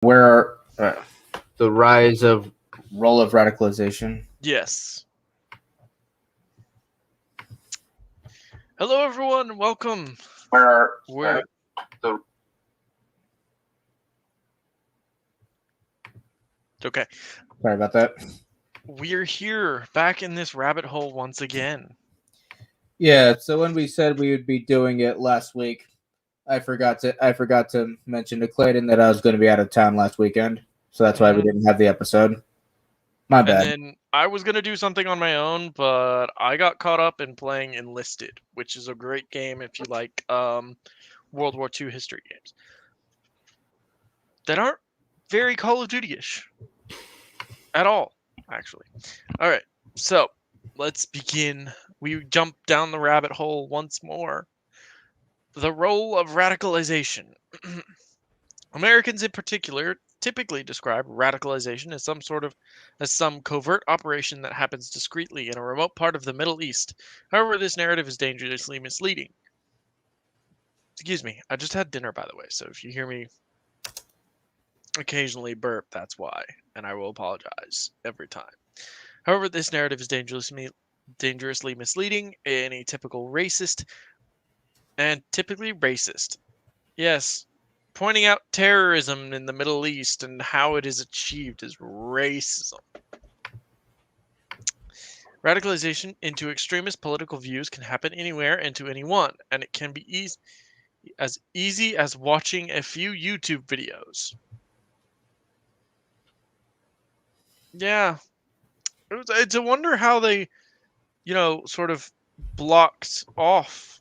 Where the rise of role of radicalization. Yes. Hello, everyone. Welcome. We're okay. Sorry about that. We're here, back in this rabbit hole once again. Yeah. So when we said we would be doing it last week, I forgot to mention to Clayton that I was going to be out of town last weekend, so that's why we didn't have the episode. My bad. And then I was gonna do something on my own, but I got caught up in playing Enlisted, which is a great game if you like World War II history games that aren't very Call of Duty-ish at all, actually. All right, so let's begin. We jump down the rabbit hole once more. The role of radicalization. Americans in particular typically describe radicalization as some covert operation that happens discreetly in a remote part of the Middle East. However, this narrative is dangerously misleading. Excuse me, I just had dinner, by the way, so if you hear me occasionally burp, that's why, and I will apologize every time. However, this narrative is dangerously misleading and a typically racist. Yes, pointing out terrorism in the Middle East and how it is achieved is racism. Radicalization into extremist political views can happen anywhere and to anyone, and it can be as easy as watching a few YouTube videos. Yeah, it's a wonder how they, sort of blocked off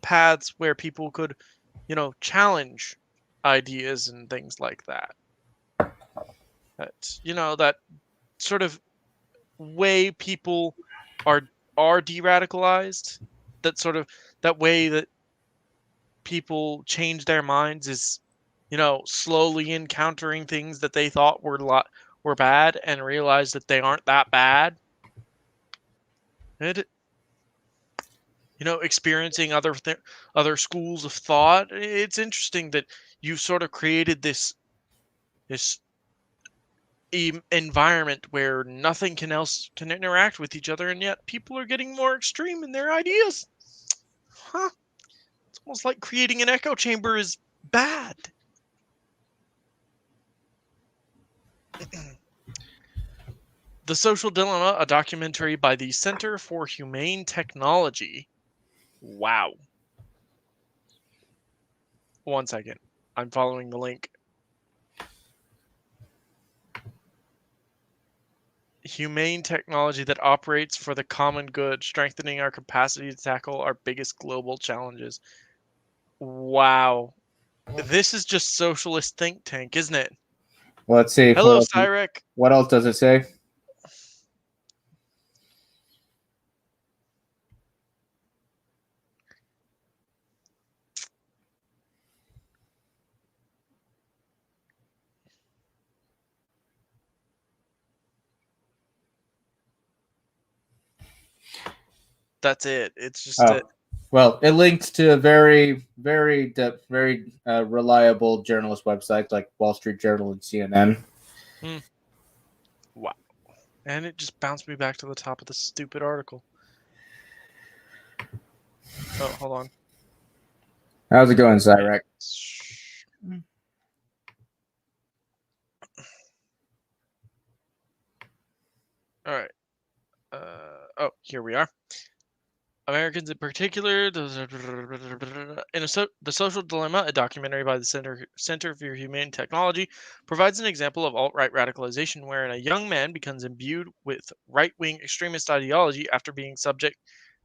paths where people could, challenge ideas and things like that. That sort of way people are de-radicalized. That way that people change their minds is, slowly encountering things that they thought were bad and realize that they aren't that bad. And experiencing other schools of thought. It's interesting that you've sort of created this environment where nothing else can interact with each other, and yet people are getting more extreme in their ideas. Huh? It's almost like creating an echo chamber is bad. The Social Dilemma, a documentary by the Center for Humane Technology. Wow. One second. I'm following the link. Humane technology that operates for the common good, strengthening our capacity to tackle our biggest global challenges. Wow. This is just socialist think tank, isn't it? Let's see. Hello, Cyrek. What else does it say? That's it. It's just Well, it links to very, very, very reliable journalist websites like Wall Street Journal and CNN. Wow. And it just bounced me back to the top of the stupid article. Oh, hold on. How's it going, Cyrek? All right. Here we are. Americans in particular, The Social Dilemma, a documentary by the Center for Humane Technology, provides an example of alt-right radicalization wherein a young man becomes imbued with right-wing extremist ideology after being subject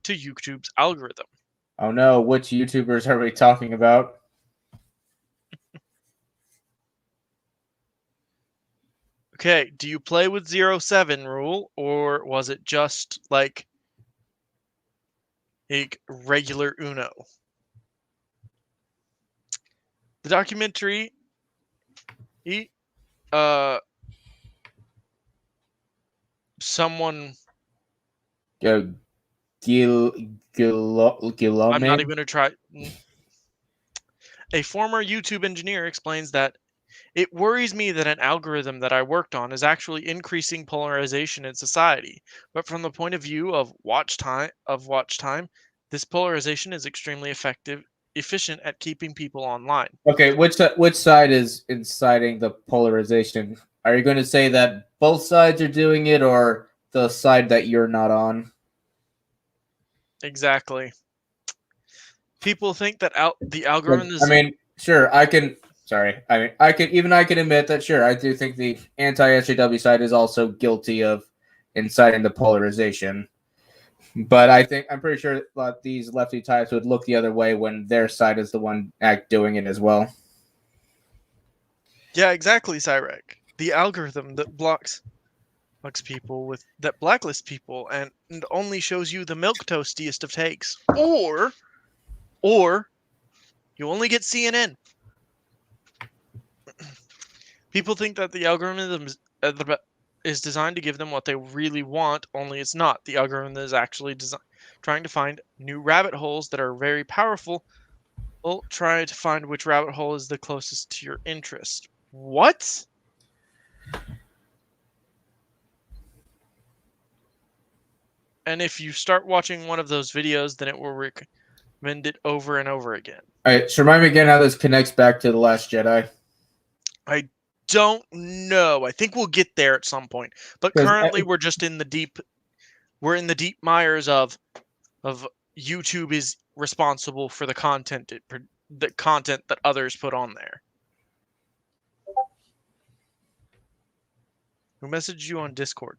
to YouTube's algorithm. Oh no, which YouTubers are we talking about? Okay, do you play with 0-7 rule, or was it just like a regular Uno? The documentary, someone. I'm not even gonna try. A former YouTube engineer explains that It worries me that an algorithm that I worked on is actually increasing polarization in society. But from the point of view of watch time, this polarization is extremely efficient at keeping people online. Okay, which side is inciting the polarization? Are you going to say that both sides are doing it, or the side that you're not on? Exactly. People think that the Like, algorithm I is mean, sure, I can. Sorry, I can admit that. Sure, I do think the anti-SJW side is also guilty of inciting the polarization. But I'm pretty sure that these lefty types would look the other way when their side is the one doing it as well. Yeah, exactly, Cyrek. The algorithm that blocks people that blacklists people and only shows you the milk toastiest of takes. Or you only get CNN. People think that the algorithm is designed to give them what they really want, only it's not. The algorithm is actually trying to find new rabbit holes that are very powerful. Well, try to find which rabbit hole is the closest to your interest. What? And if you start watching one of those videos, then it will recommend it over and over again. All right, so remind me again how this connects back to The Last Jedi. I don't know. I think we'll get there at some point. But currently we're just in the deep mires of YouTube is responsible for the content that others put on there. Who messaged you on Discord?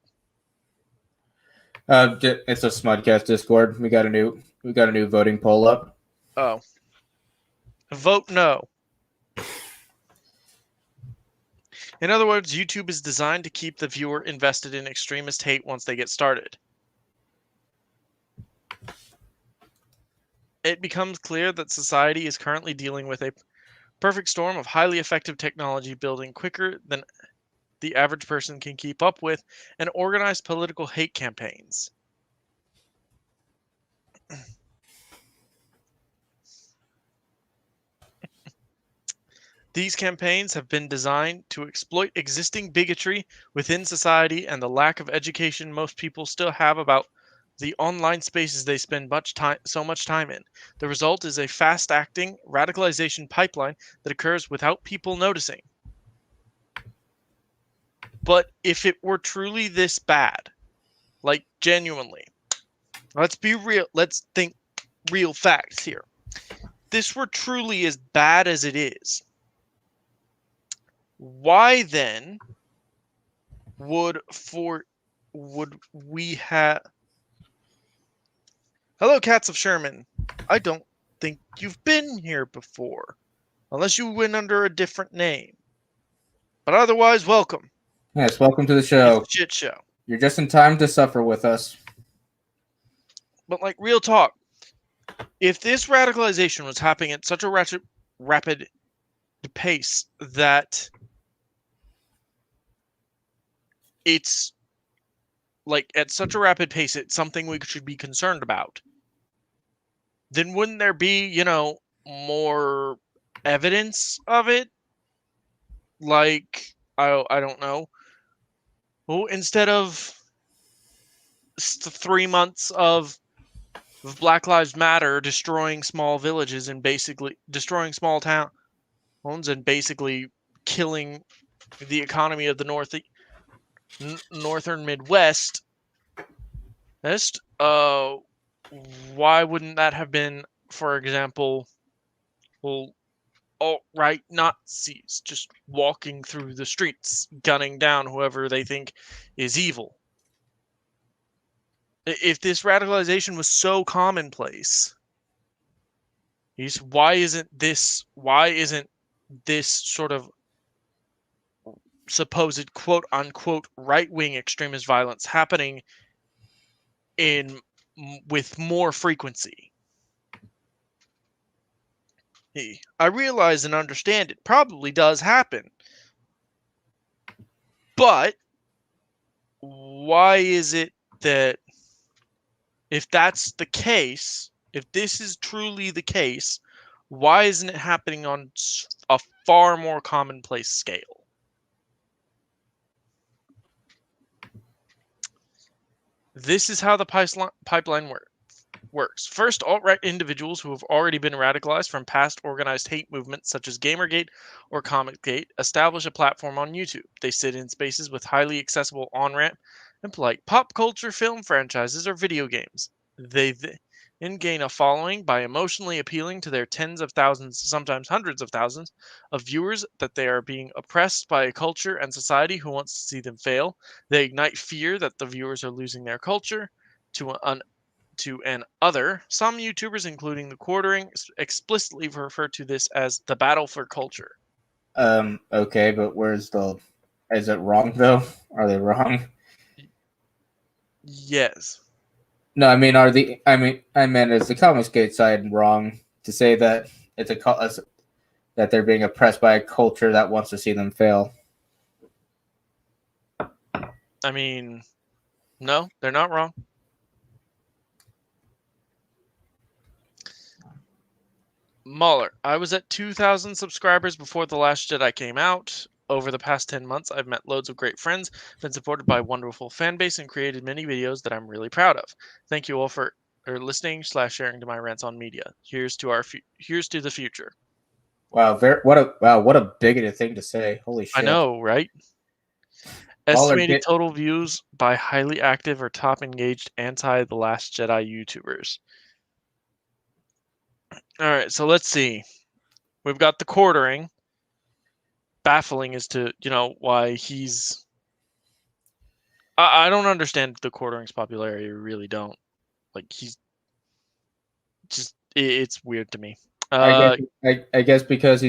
It's a Smudcast Discord. We got a new voting poll up. Oh. Vote no. In other words, YouTube is designed to keep the viewer invested in extremist hate once they get started. It becomes clear that society is currently dealing with a perfect storm of highly effective technology building quicker than the average person can keep up with and organized political hate campaigns. These campaigns have been designed to exploit existing bigotry within society and the lack of education most people still have about the online spaces they spend so much time in. The result is a fast-acting radicalization pipeline that occurs without people noticing. But if it were truly this bad, like genuinely, let's be real, let's think real facts here. This were truly as bad as it is, why then would we have... Hello, Cats of Sherman. I don't think you've been here before, unless you went under a different name. But otherwise, welcome. Yes, welcome to the show. It's a shit show. You're just in time to suffer with us. But like, real talk, if this radicalization was happening at such a rapid pace that it's like at such a rapid pace, it's something we should be concerned about, then wouldn't there be, more evidence of it? Like, I don't know. Well, instead of 3 months of Black Lives Matter destroying small villages and basically destroying small towns and basically killing the economy of the northern Midwest, why wouldn't that have been, for example, well, alt-right Nazis just walking through the streets, gunning down whoever they think is evil? If this radicalization was so commonplace, why isn't this sort of supposed quote-unquote right-wing extremist violence happening with more frequency? I realize and understand it probably does happen. But why is it that if that's the case, if this is truly the case, why isn't it happening on a far more commonplace scale. This is how the pipeline works. First, alt-right individuals who have already been radicalized from past organized hate movements such as Gamergate or Comicgate establish a platform on YouTube. They sit in spaces with highly accessible on-ramp and polite pop culture, film franchises, or video games. They then gain a following by emotionally appealing to their tens of thousands, sometimes hundreds of thousands, of viewers that they are being oppressed by a culture and society who wants to see them fail. They ignite fear that the viewers are losing their culture to an other. Some YouTubers, including the Quartering, explicitly refer to this as the battle for culture. Okay, but is it wrong though? Are they wrong? Yes. No, I mean, is the Comicsgate side wrong to say that that they're being oppressed by a culture that wants to see them fail? I mean, no, they're not wrong. Mahler, I was at 2,000 subscribers before The Last Jedi came out. Over the past 10 months, I've met loads of great friends, been supported by a wonderful fan base, and created many videos that I'm really proud of. Thank you all for listening / sharing to my rants on media. Here's to the future. Wow, what a bigoted thing to say. Holy shit. I know, right? Estimated total views by highly active or top engaged anti-The Last Jedi YouTubers. All right, so let's see. We've got the Quartering. Baffling as to, why he's... I don't understand the Quartering's popularity. I really don't. Like, he's just... It's weird to me. I guess because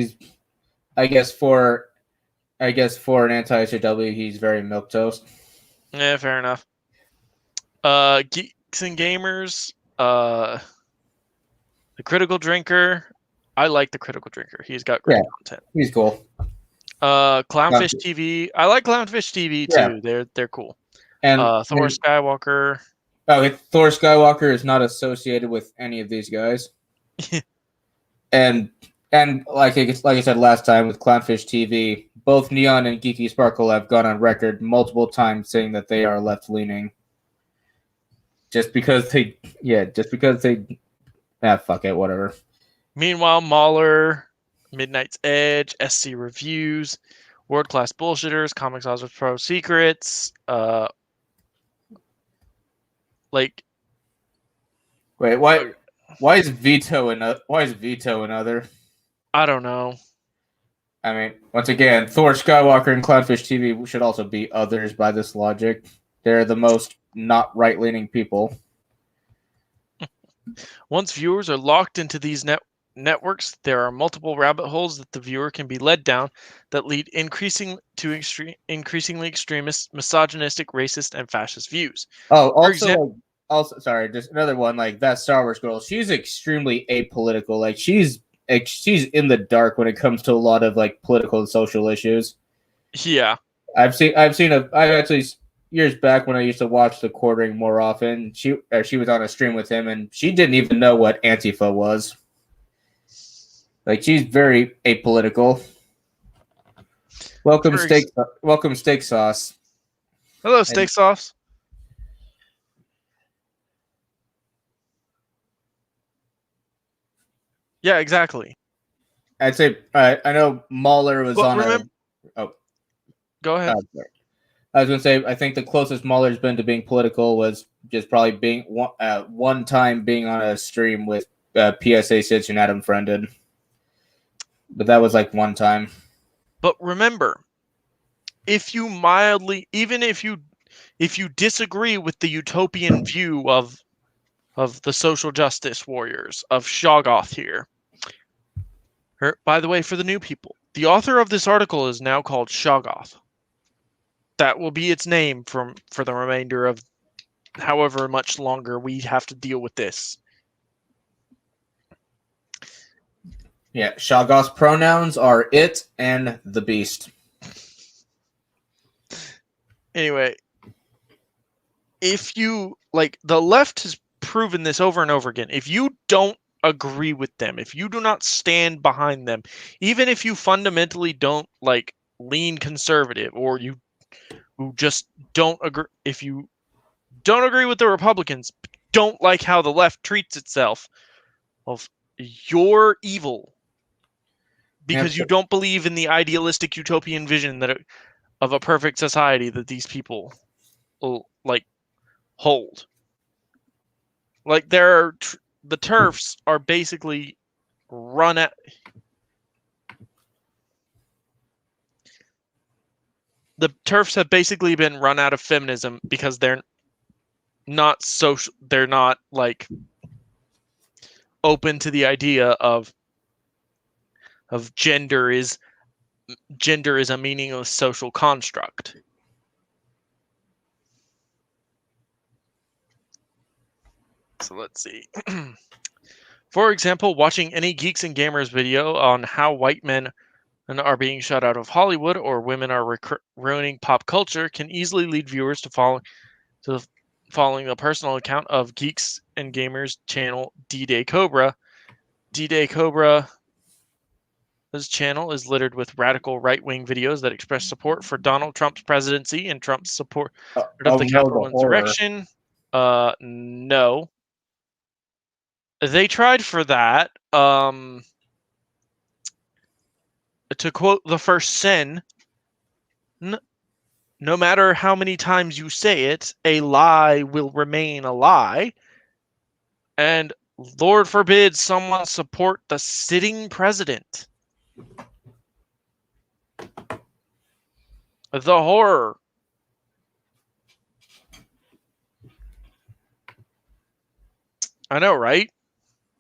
for an anti-SJW, he's very milquetoast. Yeah, fair enough. Geeks and Gamers, the Critical Drinker. I like the Critical Drinker. He's got great content. He's cool. Clownfish TV. I like Clownfish TV too. Yeah. They're cool. And Thor Skywalker. Oh, Thor Skywalker is not associated with any of these guys. and like I said last time with Clownfish TV, both Neon and Geeky Sparkle have gone on record multiple times saying that they are left leaning. Fuck it, whatever. Meanwhile, Mahler, Midnight's Edge, SC Reviews, World Class Bullshitters, Comics Authors Pro Secrets, Wait, why is Veto another? I don't know. I mean, once again, Thor Skywalker and Clownfish TV should also be others by this logic. They're the most not right-leaning people. Once viewers are locked into these networks, there are multiple rabbit holes that the viewer can be led down that lead increasingly extremist, misogynistic, racist, and fascist views. Oh, sorry, just another one, like that Star Wars girl. She's extremely apolitical. Like she's in the dark when it comes to a lot of like political and social issues. Yeah, I've actually years back when I used to watch the Quartering more often. She was on a stream with him, and she didn't even know what Antifa was. Like she's very apolitical. Welcome steak sauce. Hello, steak sauce. Yeah, exactly. I'd say I know Mahler was Go ahead. I was going to say I think the closest Mahler's been to being political was just probably being one time being on a stream with PSA Sitch and Adam Friended. But that was like one time. But remember, if you disagree with the utopian view of the social justice warriors of Shoggoth here. By the way, for the new people, the author of this article is now called Shoggoth. That will be its name for the remainder of however much longer we have to deal with this. Yeah, Shoggoth's pronouns are it and the beast. Anyway, if you the left has proven this over and over again. If you don't agree with them, if you do not stand behind them, even if you fundamentally don't like lean conservative, or you who just don't agree, if you don't agree with the Republicans, don't like how the left treats itself, well, you're evil because you don't believe in the idealistic utopian vision of a perfect society that these people will like hold. Like the TERFs are basically run at the TERFs have basically been run out of feminism because they're not social. They're not like open to the idea of gender is a meaningless social construct. So let's see. For example, watching any Geeks and Gamers video on how white men are being shut out of Hollywood or women are ruining pop culture can easily lead viewers to following the personal account of Geeks and Gamers channel D-Day Cobra. D-Day Cobra's channel is littered with radical right-wing videos that express support for Donald Trump's presidency and Trump's support of the Capitol insurrection. No. They tried for that. To quote the first sin, no matter how many times you say it, a lie will remain a lie. And Lord forbid someone support the sitting president. The horror. I know, right?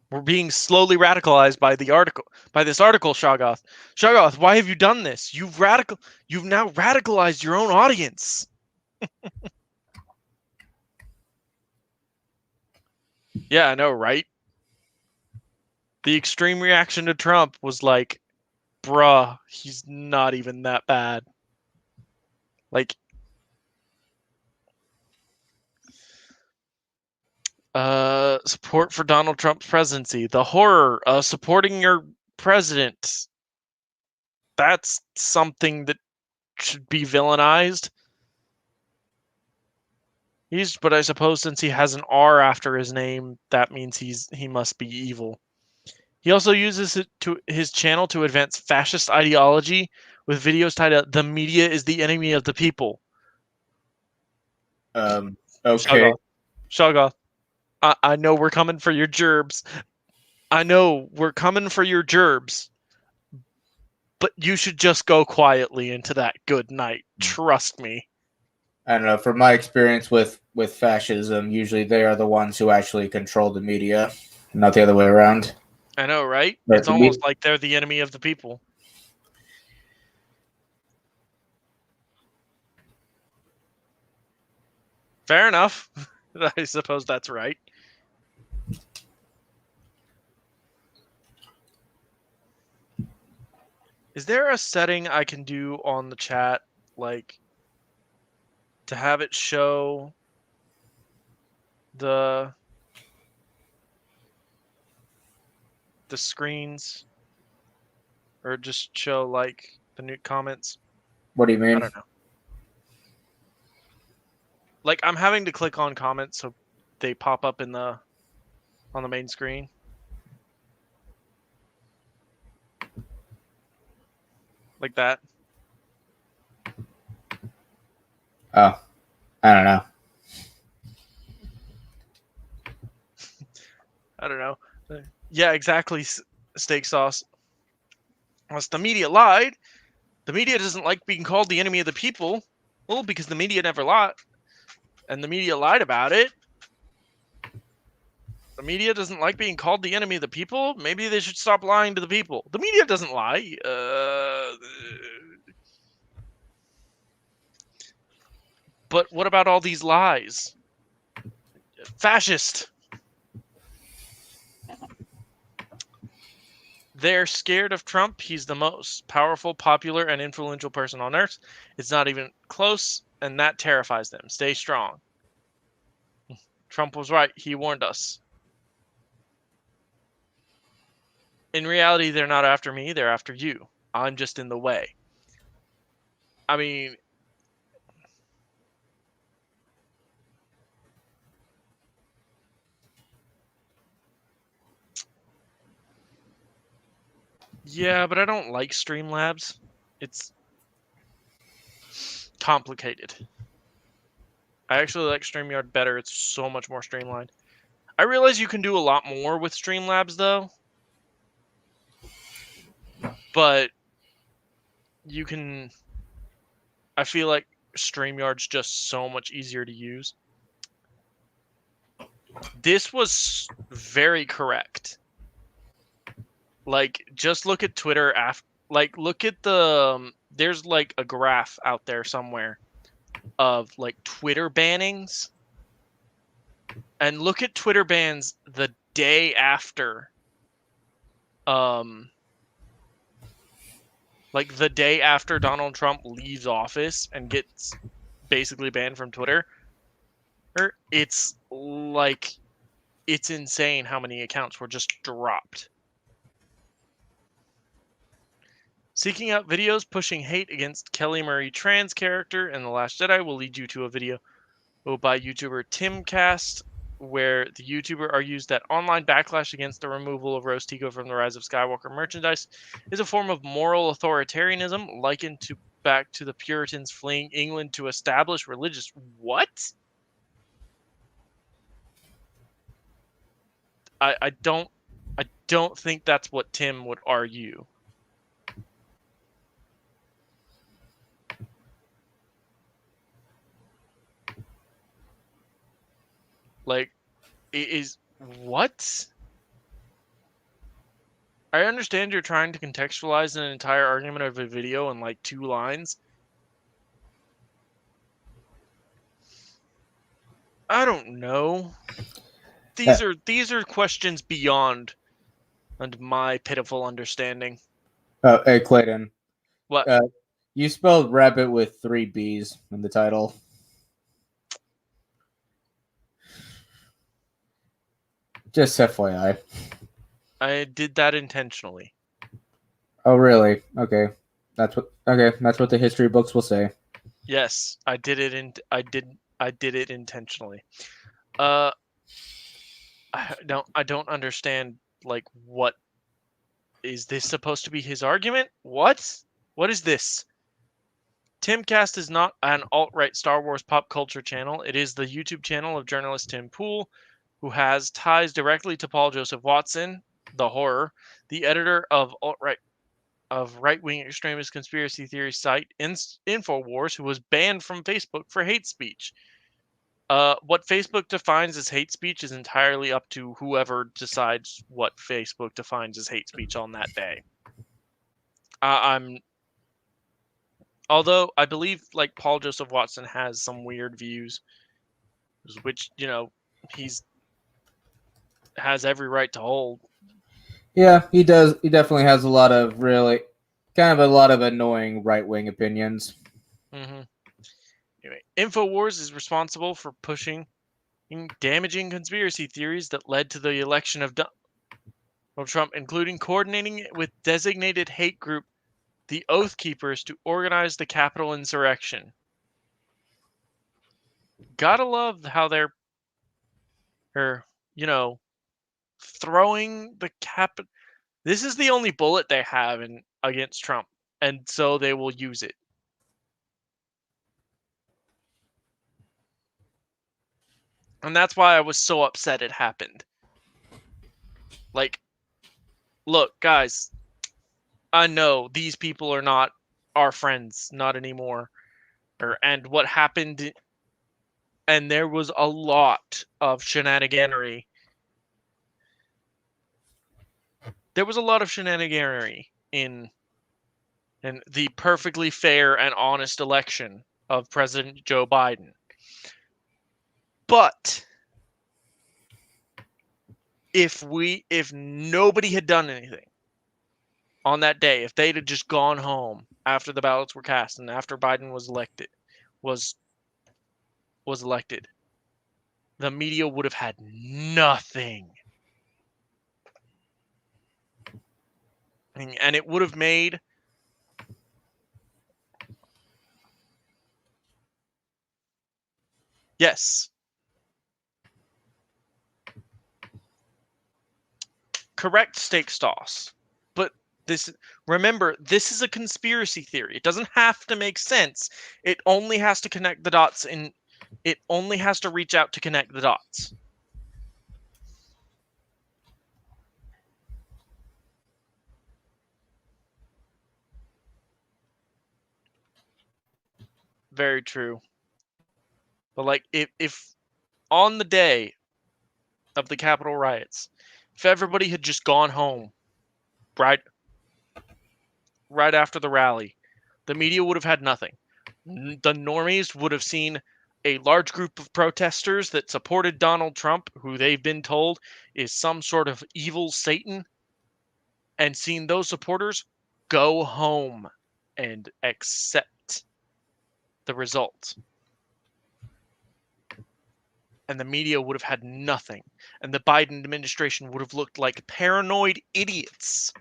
We're being slowly radicalized by this article, Shoggoth. Shoggoth, why have you done this? You've now radicalized your own audience. Yeah, I know, right? The extreme reaction to Trump was like, bruh, he's not even that bad. Like, support for Donald Trump's presidency. The horror of supporting your president. That's something that should be villainized. But I suppose since he has an R after his name, that means he must be evil. He also uses his channel to advance fascist ideology with videos titled "The Media is the Enemy of the People." Okay. Shoggoth. I know we're coming for your gerbs. But you should just go quietly into that good night. Trust me. I don't know. From my experience with fascism, usually they are the ones who actually control the media, not the other way around. I know, right? It's almost like they're the enemy of the people. Fair enough. I suppose that's right. Is there a setting I can do on the chat, like, to have it show the screens, or just show like the new comments? What do you mean? I don't know. Like, I'm having to click on comments so they pop up on the main screen. Like that. Oh, I don't know. I don't know. Yeah, exactly. Steak sauce. Unless the media lied. The media doesn't like being called the enemy of the people. Well, because the media never lied. And the media lied about it. The media doesn't like being called the enemy of the people. Maybe they should stop lying to the people. The media doesn't lie. But what about all these lies? Fascist. They're scared of Trump. He's the most powerful, popular, and influential person on earth. It's not even close, and that terrifies them. Stay strong. Trump was right. He warned us. in reality, they're not after me, they're after you. I'm just in the way. I mean, yeah, but I don't like Streamlabs. It's complicated. I actually like StreamYard better. It's so much more streamlined. I realize you can do a lot more with Streamlabs, though. But you can... I feel like StreamYard's just so much easier to use. This was very correct. Like, just look at Twitter after... Like, look at the... there's, like, a graph out there somewhere of, like, Twitter bannings. And look at Twitter bans the day after... like, the day after Donald Trump leaves office and gets basically banned from Twitter. It's, like... It's insane how many accounts were just dropped. Seeking out videos pushing hate against Kelly Marie trans character in The Last Jedi will lead you to a video by YouTuber Timcast, where the YouTuber argues that online backlash against the removal of Rose Tico from the Rise of Skywalker merchandise is a form of moral authoritarianism likened to back to the Puritans fleeing England to establish religious... What? I don't think that's what Tim would argue. Like, it is... What? I understand you're trying to contextualize an entire argument of a video in like 2 lines. I don't know. These are questions beyond and my pitiful understanding. Oh, hey Clayton. What? You spelled rabbit with 3 B's in the title. Just FYI. I did that intentionally. Oh, really? Okay. That's what the history books will say. Yes, I did it I did it intentionally. I don't understand, like, what is this supposed to be his argument? What is this? Timcast is not an alt-right Star Wars pop culture channel. It is the YouTube channel of journalist Tim Pool, who has ties directly to Paul Joseph Watson, the horror, the editor of right-wing extremist conspiracy theory site Infowars, who was banned from Facebook for hate speech. What Facebook defines as hate speech is entirely up to whoever decides what Facebook defines as hate speech on that day. Although I believe, like, Paul Joseph Watson has some weird views, which, he's has every right to hold. Yeah, he does. He definitely has a lot of annoying right-wing opinions. Mm-hmm. Anyway, Infowars is responsible for pushing damaging conspiracy theories that led to the election of Donald Trump, including coordinating it with designated hate group the Oath Keepers to organize the Capitol insurrection. Gotta love how they're throwing the cap. This is the only bullet they have against Trump, and so they will use it. And that's why I was so upset it happened. Like, look, guys, I know these people are not our friends, not anymore. And what happened, and there was a lot of shenaniganery. There was a lot of shenaniganery in the perfectly fair and honest election of President Joe Biden. But if nobody had done anything on that day, if they'd have just gone home after the ballots were cast and after Biden was elected, the media would have had nothing. And it would have made yes. Correct, steak sauce. But remember, this is a conspiracy theory. It doesn't have to make sense. It only has to connect the dots it only has to reach out to connect the dots. Very true. But like if on the day of the Capitol riots, if everybody had just gone home right after the rally, the media would have had nothing. The normies would have seen a large group of protesters that supported Donald Trump, who they've been told is some sort of evil Satan, and seen those supporters go home and accept the result. And the media would have had nothing. And the Biden administration would have looked like paranoid idiots.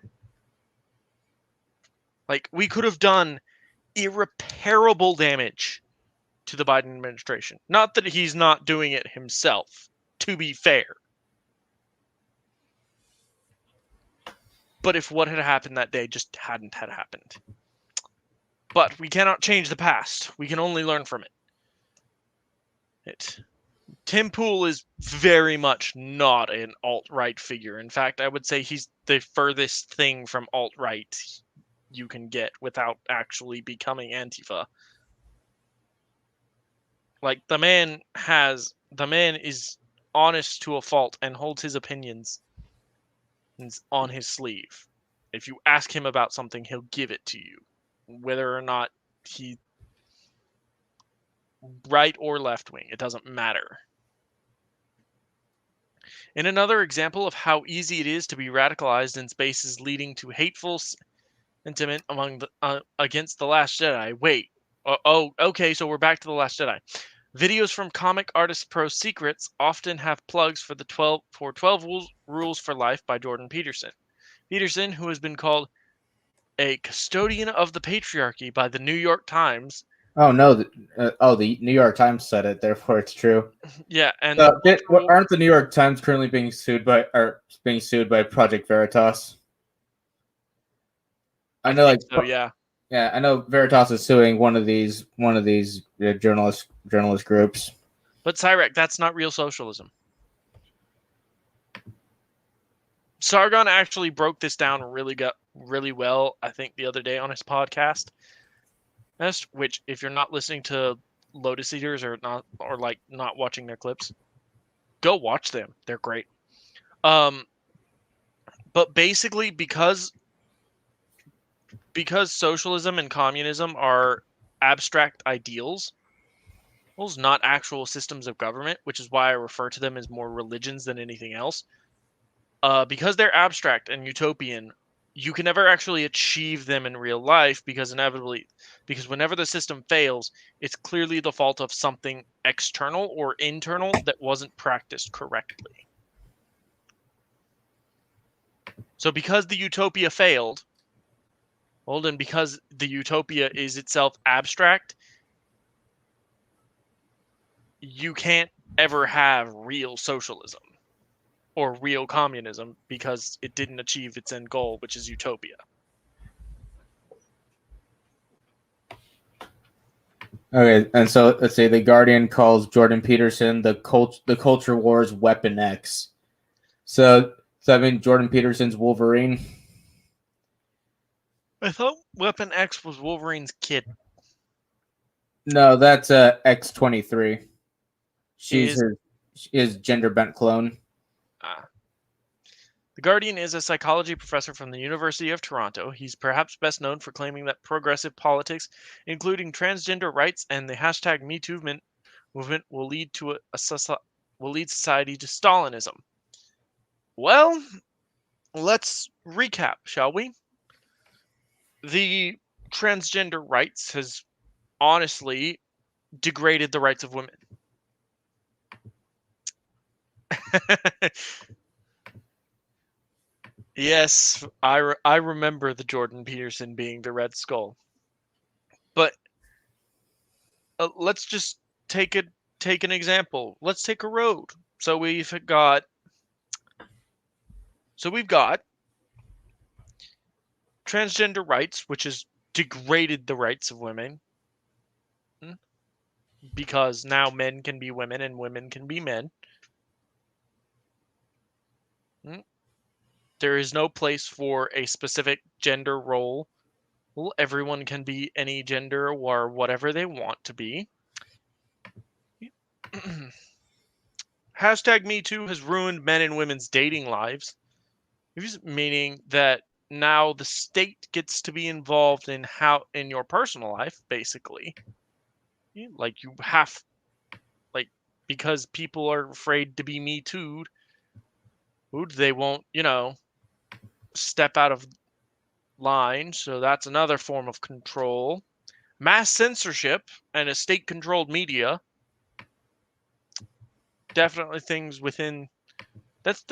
Like, we could have done irreparable damage to the Biden administration. Not that he's not doing it himself, to be fair. But if what had happened that day just hadn't had happened. But we cannot change the past. We can only learn from it. Tim Pool is very much not an alt-right figure. In fact, I would say he's the furthest thing from alt-right you can get without actually becoming Antifa. Like, the man is honest to a fault and holds his opinions on his sleeve. If you ask him about something, he'll give it to you, whether or not he right or left wing. It doesn't matter. In another example of how easy it is to be radicalized in spaces leading to hateful sentiment against the Last Jedi. Wait. Okay, so we're back to the Last Jedi. Videos from comic artist Pro Secrets often have plugs for 12 Rules for Life by Jordan Peterson. Peterson, who has been called a custodian of the patriarchy by the New York Times. Oh no! The New York Times said it, therefore it's true. Yeah, and aren't the New York Times currently being sued by Project Veritas? I know, like, so, yeah. Yeah, I know Veritas is suing one of these journalist groups. But Cyrek, that's not real socialism. Sargon actually broke this down really well, I think, the other day on his podcast. Which, if you're not listening to Lotus Eaters or not watching their clips, go watch them. They're great. But basically, because socialism and communism are abstract ideals, not actual systems of government, which is why I refer to them as more religions than anything else. Because they're abstract and utopian, you can never actually achieve them in real life because whenever the system fails, it's clearly the fault of something external or internal that wasn't practiced correctly. So because the utopia failed, and because the utopia is itself abstract, you can't ever have real socialism or real communism because it didn't achieve its end goal, which is utopia. Okay, and so let's say The Guardian calls Jordan Peterson the culture wars Weapon X. So I mean Jordan Peterson's Wolverine. I thought Weapon X was Wolverine's kid. No, that's X-23. She's his gender bent clone. The Guardian is a psychology professor from the University of Toronto. He's perhaps best known for claiming that progressive politics, including transgender rights and the hashtag #MeToo movement, will lead society to Stalinism. Well, let's recap, shall we? The transgender rights has honestly degraded the rights of women. Yes, I remember the Jordan Peterson being the Red Skull. But let's just take an example. Let's take a road. So we've got transgender rights, which has degraded the rights of women, because now men can be women and women can be men. There is no place for a specific gender role. Well, everyone can be any gender or whatever they want to be. Hashtag Me Too has ruined men and women's dating lives, meaning that now the state gets to be involved in your personal life, basically. Like you have, like, because people are afraid to be Me Too'd, they won't, step out of line. So that's another form of control. Mass censorship and a state-controlled media. Definitely things within. That's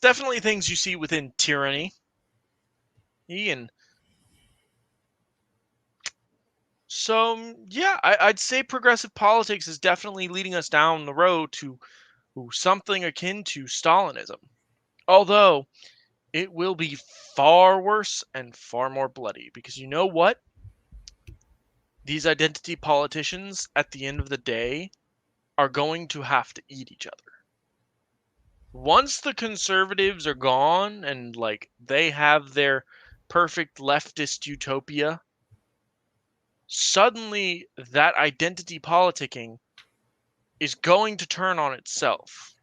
definitely things you see within tyranny. Ian. So yeah, I'd say progressive politics is definitely leading us down the road to something akin to Stalinism. Although it will be far worse and far more bloody, because you know what? These identity politicians, at the end of the day, are going to have to eat each other. Once the conservatives are gone and like they have their perfect leftist utopia, suddenly that identity politicking is going to turn on itself.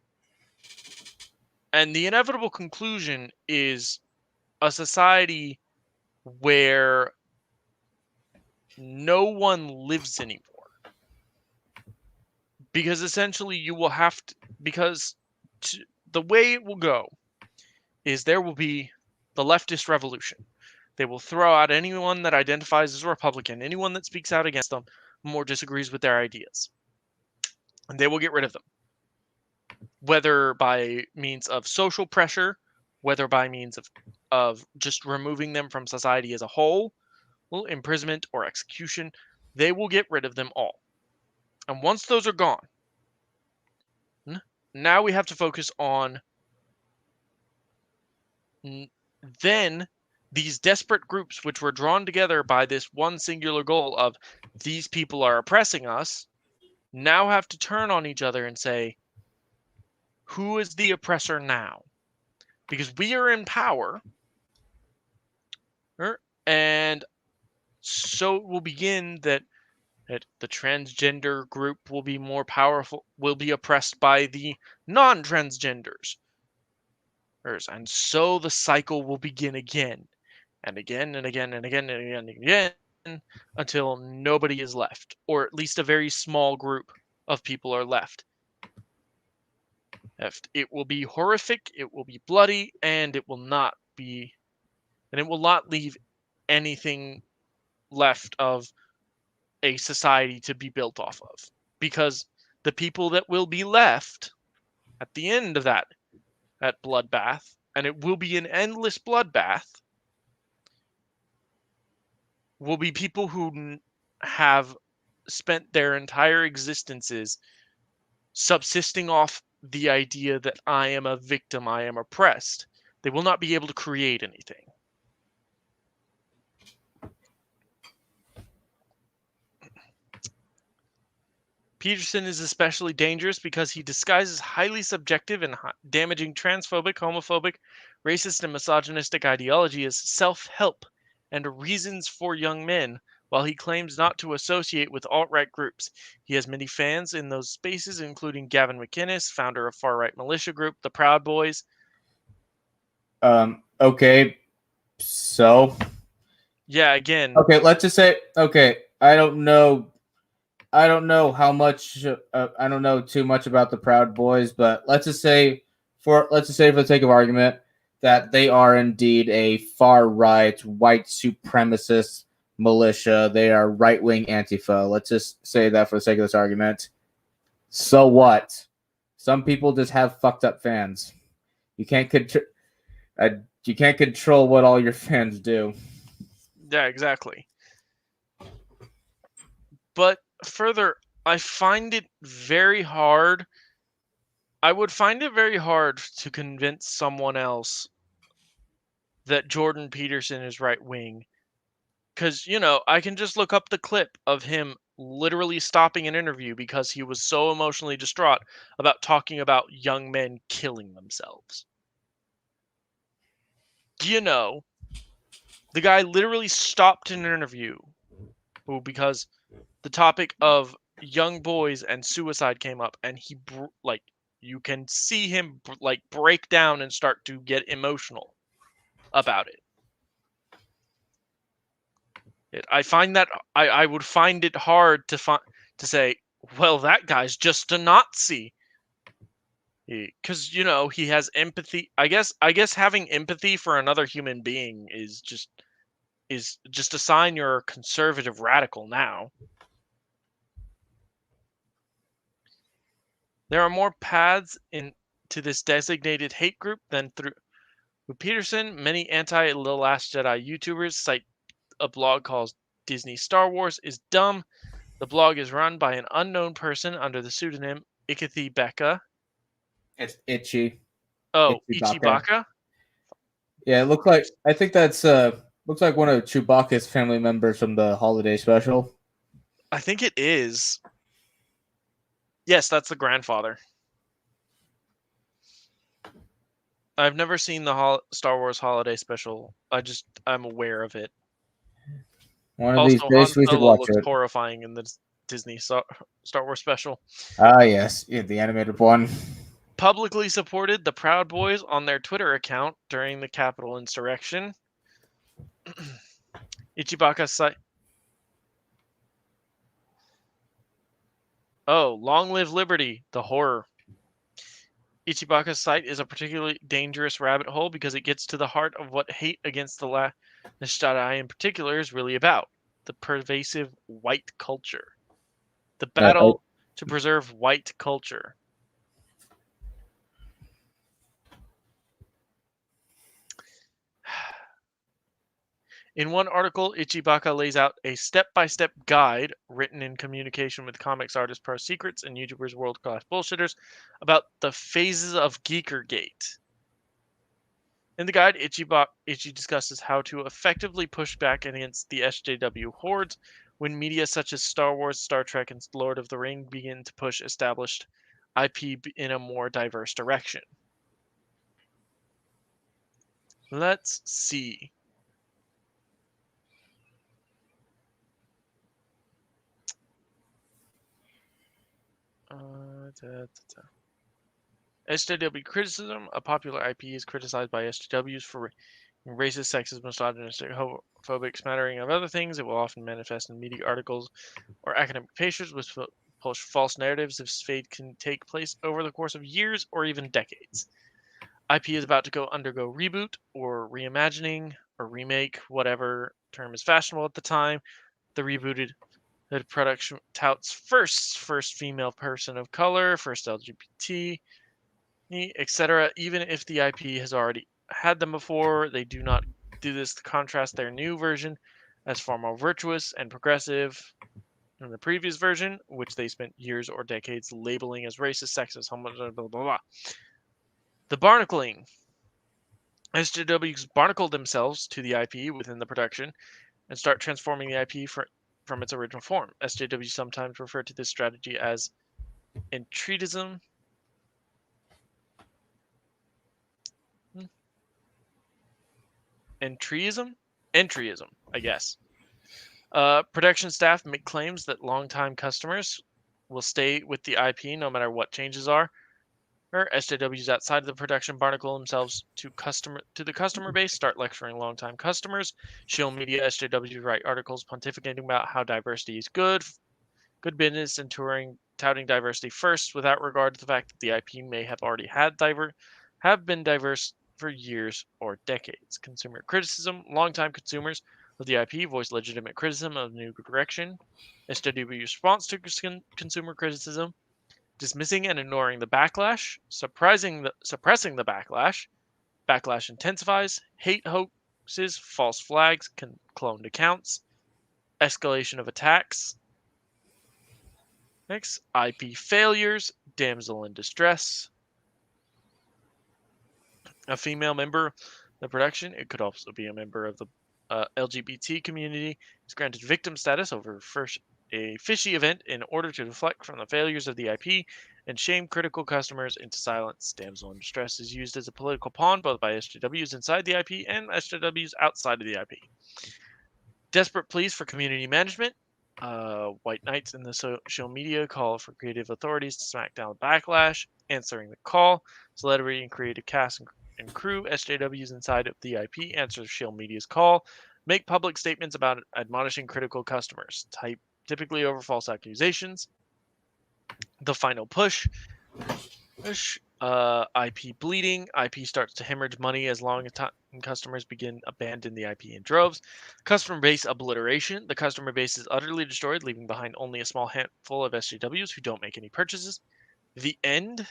And the inevitable conclusion is a society where no one lives anymore. Because essentially you will have to, the way it will go is there will be the leftist revolution. They will throw out anyone that identifies as a Republican, anyone that speaks out against them or disagrees with their ideas. And they will get rid of them. Whether by means of social pressure, whether by means of just removing them from society as a whole, imprisonment or execution, they will get rid of them all. And once those are gone, now we have to focus on then these desperate groups which were drawn together by this one singular goal of these people are oppressing us, now have to turn on each other and say, who is the oppressor now? Because we are in power, and so it will begin that the transgender group will be more powerful, will be oppressed by the non-transgenders. And so the cycle will begin again and again and again and again and again and again until nobody is left, or at least a very small group of people are left. It will be horrific, it will be bloody, and it will not leave anything left of a society to be built off of. Because the people that will be left at the end of that bloodbath, and it will be an endless bloodbath, will be people who have spent their entire existences subsisting off the idea that I am a victim, I am oppressed. They will not be able to create anything. Peterson is especially dangerous because he disguises highly subjective and damaging transphobic, homophobic, racist, and misogynistic ideology as self-help and reasons for young men, while he claims not to associate with alt-right groups. He has many fans in those spaces, including Gavin McInnes, founder of far-right militia group, the Proud Boys. Okay, so... Yeah, again... Okay, let's just say... Okay, I don't know how much... I don't know too much about the Proud Boys, but let's just say, for the sake of argument, that they are indeed a far-right, white supremacist militia. They are right-wing Antifa. Let's just say that for the sake of this argument. So what? Some people just have fucked up fans. You can't You can't control what all your fans do. Yeah, exactly. But further, I find it very hard. I would find it very hard to convince someone else that Jordan Peterson is right wing. Because, I can just look up the clip of him literally stopping an interview because he was so emotionally distraught about talking about young men killing themselves. The guy literally stopped an interview because the topic of young boys and suicide came up, and he you can see him break down and start to get emotional about it. I find that I would find it hard to say, well, that guy's just a Nazi, because he has empathy. I guess having empathy for another human being is just a sign you're a conservative radical now. There are more paths into this designated hate group than through Peterson. Many anti-The Last Jedi YouTubers cite a blog called Disney Star Wars is dumb. The blog is run by an unknown person under the pseudonym Ikathy Becca. It's Itchy. Oh, Ichibaka? Yeah, it looked like, I think that's looks like one of Chewbacca's family members from the holiday special. I think it is. Yes, that's the grandfather. I've never seen the Star Wars holiday special. I'm aware of it. One of these days we should watch it. Looks horrifying in the Disney Star Wars special. Ah, yes, yeah, the animated one. Publicly supported the Proud Boys on their Twitter account during the Capitol insurrection. Ichibaka site. Oh, Long Live Liberty, the horror. Ichibaka's site is a particularly dangerous rabbit hole because it gets to the heart of what hate against the Last Jedi in particular is really about: the pervasive white culture. The battle to preserve white culture. In one article, Ichibaka lays out a step-by-step guide written in communication with comics artists, pro secrets, and YouTubers, world-class bullshitters about the phases of Geekergate. In the guide, Ichi discusses how to effectively push back against the SJW hordes when media such as Star Wars, Star Trek, and Lord of the Rings begin to push established IP in a more diverse direction. Let's see. SJW criticism. A popular IP is criticized by SJWs for racist, sexist, misogynistic, homophobic, smattering of other things. It will often manifest in media articles or academic papers which push false narratives. This fate can take place over the course of years or even decades. IP is about to undergo reboot or reimagining or remake, whatever term is fashionable at the time. The rebooted production touts first female person of color, first LGBT, etc. Even if the IP has already had them before, they do not do this to contrast their new version as far more virtuous and progressive than the previous version, which they spent years or decades labeling as racist, sexist, homophobic, blah, blah, blah. The barnacling. SJWs barnacle themselves to the IP within the production and start transforming the IP from its original form. SJWs sometimes refer to this strategy as entryism. Entryism, I guess. Production staff make claims that longtime customers will stay with the IP no matter what changes are. SJWs outside of the production barnacle themselves to the customer base, start lecturing longtime customers. Shill media SJWs write articles pontificating about how diversity is good business, and touting diversity first, without regard to the fact that the IP may have already have been diverse for years or decades. Consumer criticism. Longtime consumers of the IP voice legitimate criticism of the new direction. SJW response to consumer criticism: dismissing and ignoring the backlash, suppressing the backlash, Backlash intensifies. Hate hoaxes, false flags, cloned accounts. Escalation of attacks. Next, IP failures, damsel in distress. A female member of the production, it could also be a member of the LGBT community, is granted victim status over a fishy event in order to deflect from the failures of the IP and shame critical customers into silence. Damsel in distress is used as a political pawn both by SJWs inside the IP and SJWs outside of the IP. Desperate pleas for community management. White Knights in the social media call for creative authorities to smack down backlash. Answering the call. Celebrity and creative cast and crew, SJWs inside of the IP, answer social media's call. Make public statements about admonishing critical customers. Typically over false accusations. The final push. IP bleeding. IP starts to hemorrhage money as long as customers begin abandon the IP in droves. Customer base obliteration. The customer base is utterly destroyed, leaving behind only a small handful of SJWs who don't make any purchases. The end.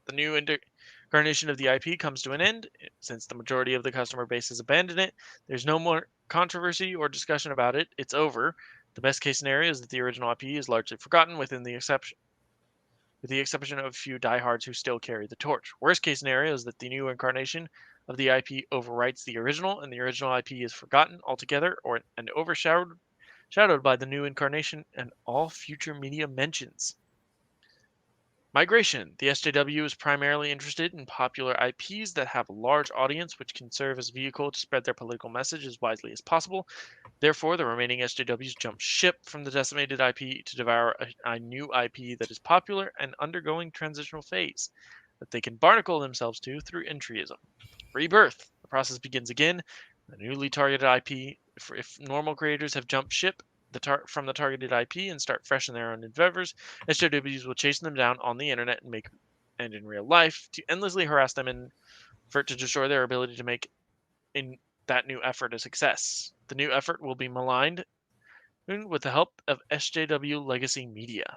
The new incarnation of the IP comes to an end. Since the majority of the customer base has abandoned it, there's no more controversy or discussion about it. It's over. The best case scenario is that the original IP is largely forgotten with the exception of a few diehards who still carry the torch. Worst case scenario is that the new incarnation of the IP overwrites the original, and the original IP is forgotten altogether and overshadowed by the new incarnation and all future media mentions. Migration. The SJW is primarily interested in popular IPs that have a large audience, which can serve as a vehicle to spread their political message as widely as possible. Therefore, the remaining SJWs jump ship from the decimated IP to devour a new IP that is popular and undergoing transitional phase that they can barnacle themselves to through entryism. Rebirth. The process begins again. The newly targeted IP, if normal creators have jumped ship from the targeted IP and start fresh in their own endeavors, SJWs will chase them down on the internet and in real life to endlessly harass them and for it to destroy their ability to make in that new effort a success. The new effort will be maligned with the help of SJW legacy media.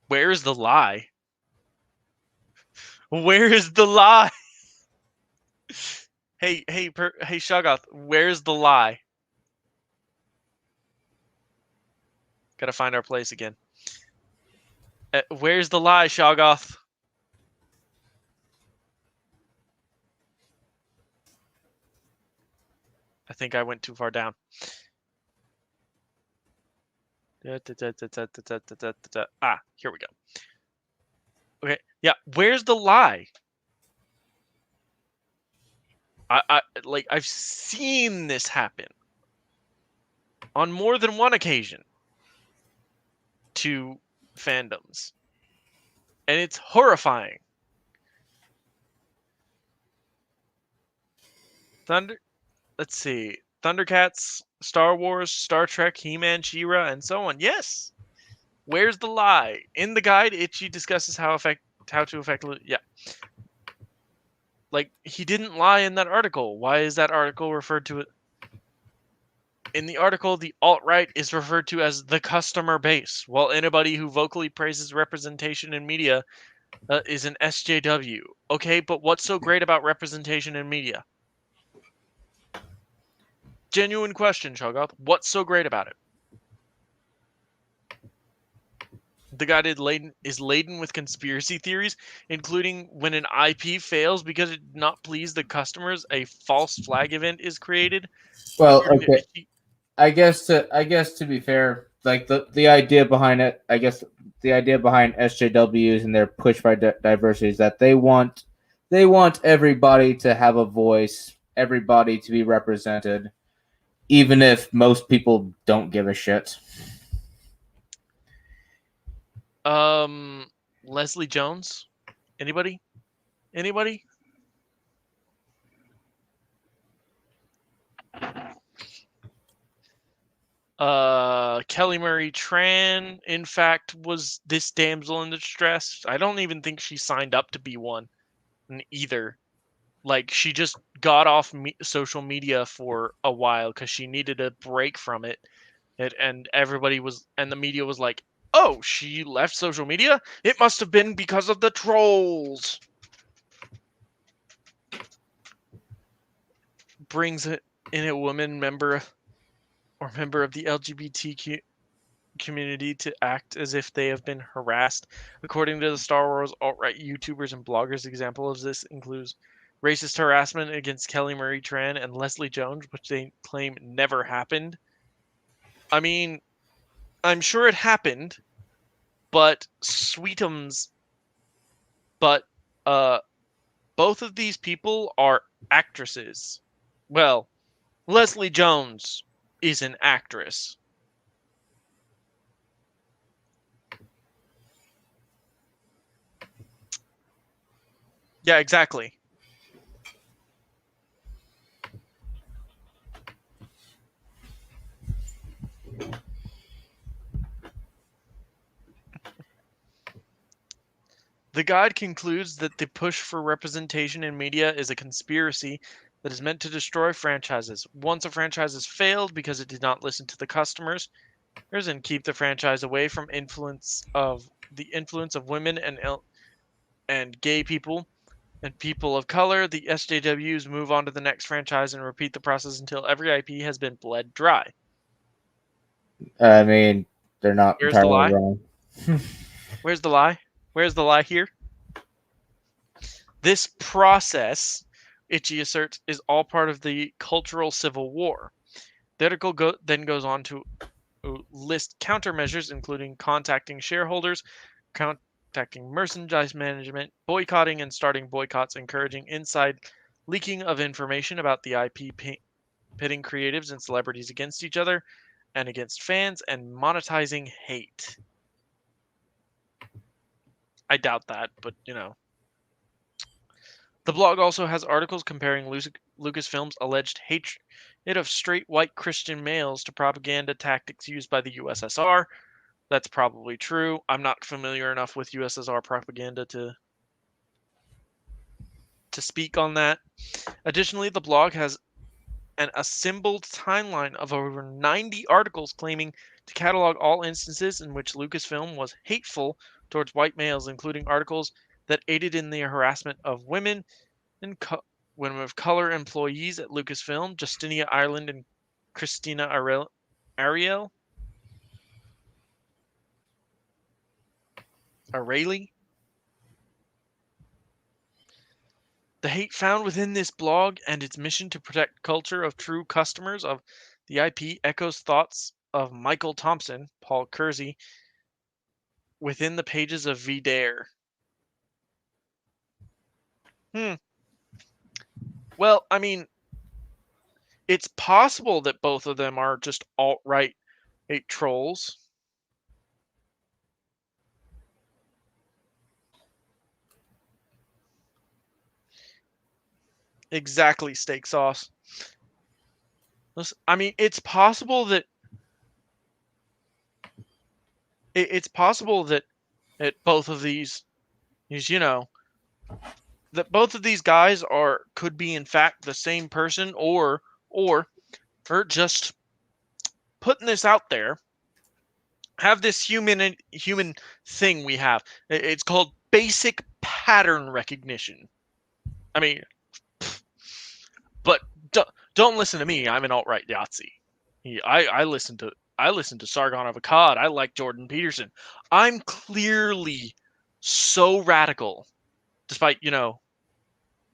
Where is the lie? Where is the lie? Hey, Shoggoth, where's the lie? Gotta find our place again. Where's the lie, Shoggoth? I think I went too far down. Ah, here we go. Okay, yeah, where's the lie? I've seen this happen on more than one occasion to fandoms, and it's horrifying. Let's see, Thundercats, Star Wars, Star Trek, He-Man, She-Ra, and so on. Yes. Where's the lie? In the guide, Itchy discusses how to effectively. Yeah. Like, he didn't lie in that article. Why is that article referred to? In the article, the alt-right is referred to as the customer base, while anybody who vocally praises representation in media is an SJW. Okay, but what's so great about representation in media? Genuine question, Shoggoth. What's so great about it? The guide is laden with conspiracy theories, including when an IP fails because it did not please the customers, a false flag event is created. Well, okay. I guess to be fair, like the idea behind it, I guess the idea behind SJWs and their push for diversity is that they want everybody to have a voice, everybody to be represented, even if most people don't give a shit. Leslie Jones? Anybody? Kelly Marie Tran, in fact, was this damsel in distress. I don't even think she signed up to be one either. Like, she just got off social media for a while because she needed a break from it. And everybody was, and the media was like, Oh, she left social media? It must have been because of the trolls. Brings in a woman member of the LGBTQ community to act as if they have been harassed. According to the Star Wars alt-right YouTubers and bloggers, example of this includes racist harassment against Kelly Marie Tran and Leslie Jones, which they claim never happened. I mean, I'm sure it happened, but but uh both of these people are actresses. Well, Leslie Jones is an actress. Yeah, exactly. The guide concludes that the push for representation in media is a conspiracy that is meant to destroy franchises. Once a franchise has failed because it did not listen to the customers, and keep the franchise away from the influence of women and gay people and people of color, the SJWs move on to the next franchise and repeat the process until every IP has been bled dry. I mean, they're not Here's the entirely lie. wrong. Where's the lie? Where's the lie here? This process, Itchy asserts, is all part of the cultural civil war. The article then goes on to list countermeasures, including contacting shareholders, contacting merchandise management, boycotting and starting boycotts, encouraging inside leaking of information about the IP, pitting creatives and celebrities against each other and against fans, and monetizing hate. I doubt that, but The blog also has articles comparing Lucasfilm's alleged hatred of straight white Christian males to propaganda tactics used by the USSR. That's probably true. I'm not familiar enough with USSR propaganda to speak on that. Additionally, the blog has an assembled timeline of over 90 articles claiming to catalog all instances in which Lucasfilm was hateful towards white males, including articles that aided in the harassment of women and women of color employees at Lucasfilm, Justinia Ireland and Christina Ariel. Araley. The hate found within this blog and its mission to protect culture of true customers of the IP echoes thoughts of Michael Thompson, Paul Kersey, within the pages of VDare. Well, I mean, it's possible that both of them are just alt-right trolls. Exactly, steak sauce. I mean, it's possible that both of these is that both of these guys could be in fact the same person, or just putting this out there. Have this human thing we have. It's called basic pattern recognition. I mean, but don't listen to me. I'm an alt-right Yahtzee. I listen to Sargon of Akkad. I like Jordan Peterson. I'm clearly so radical, despite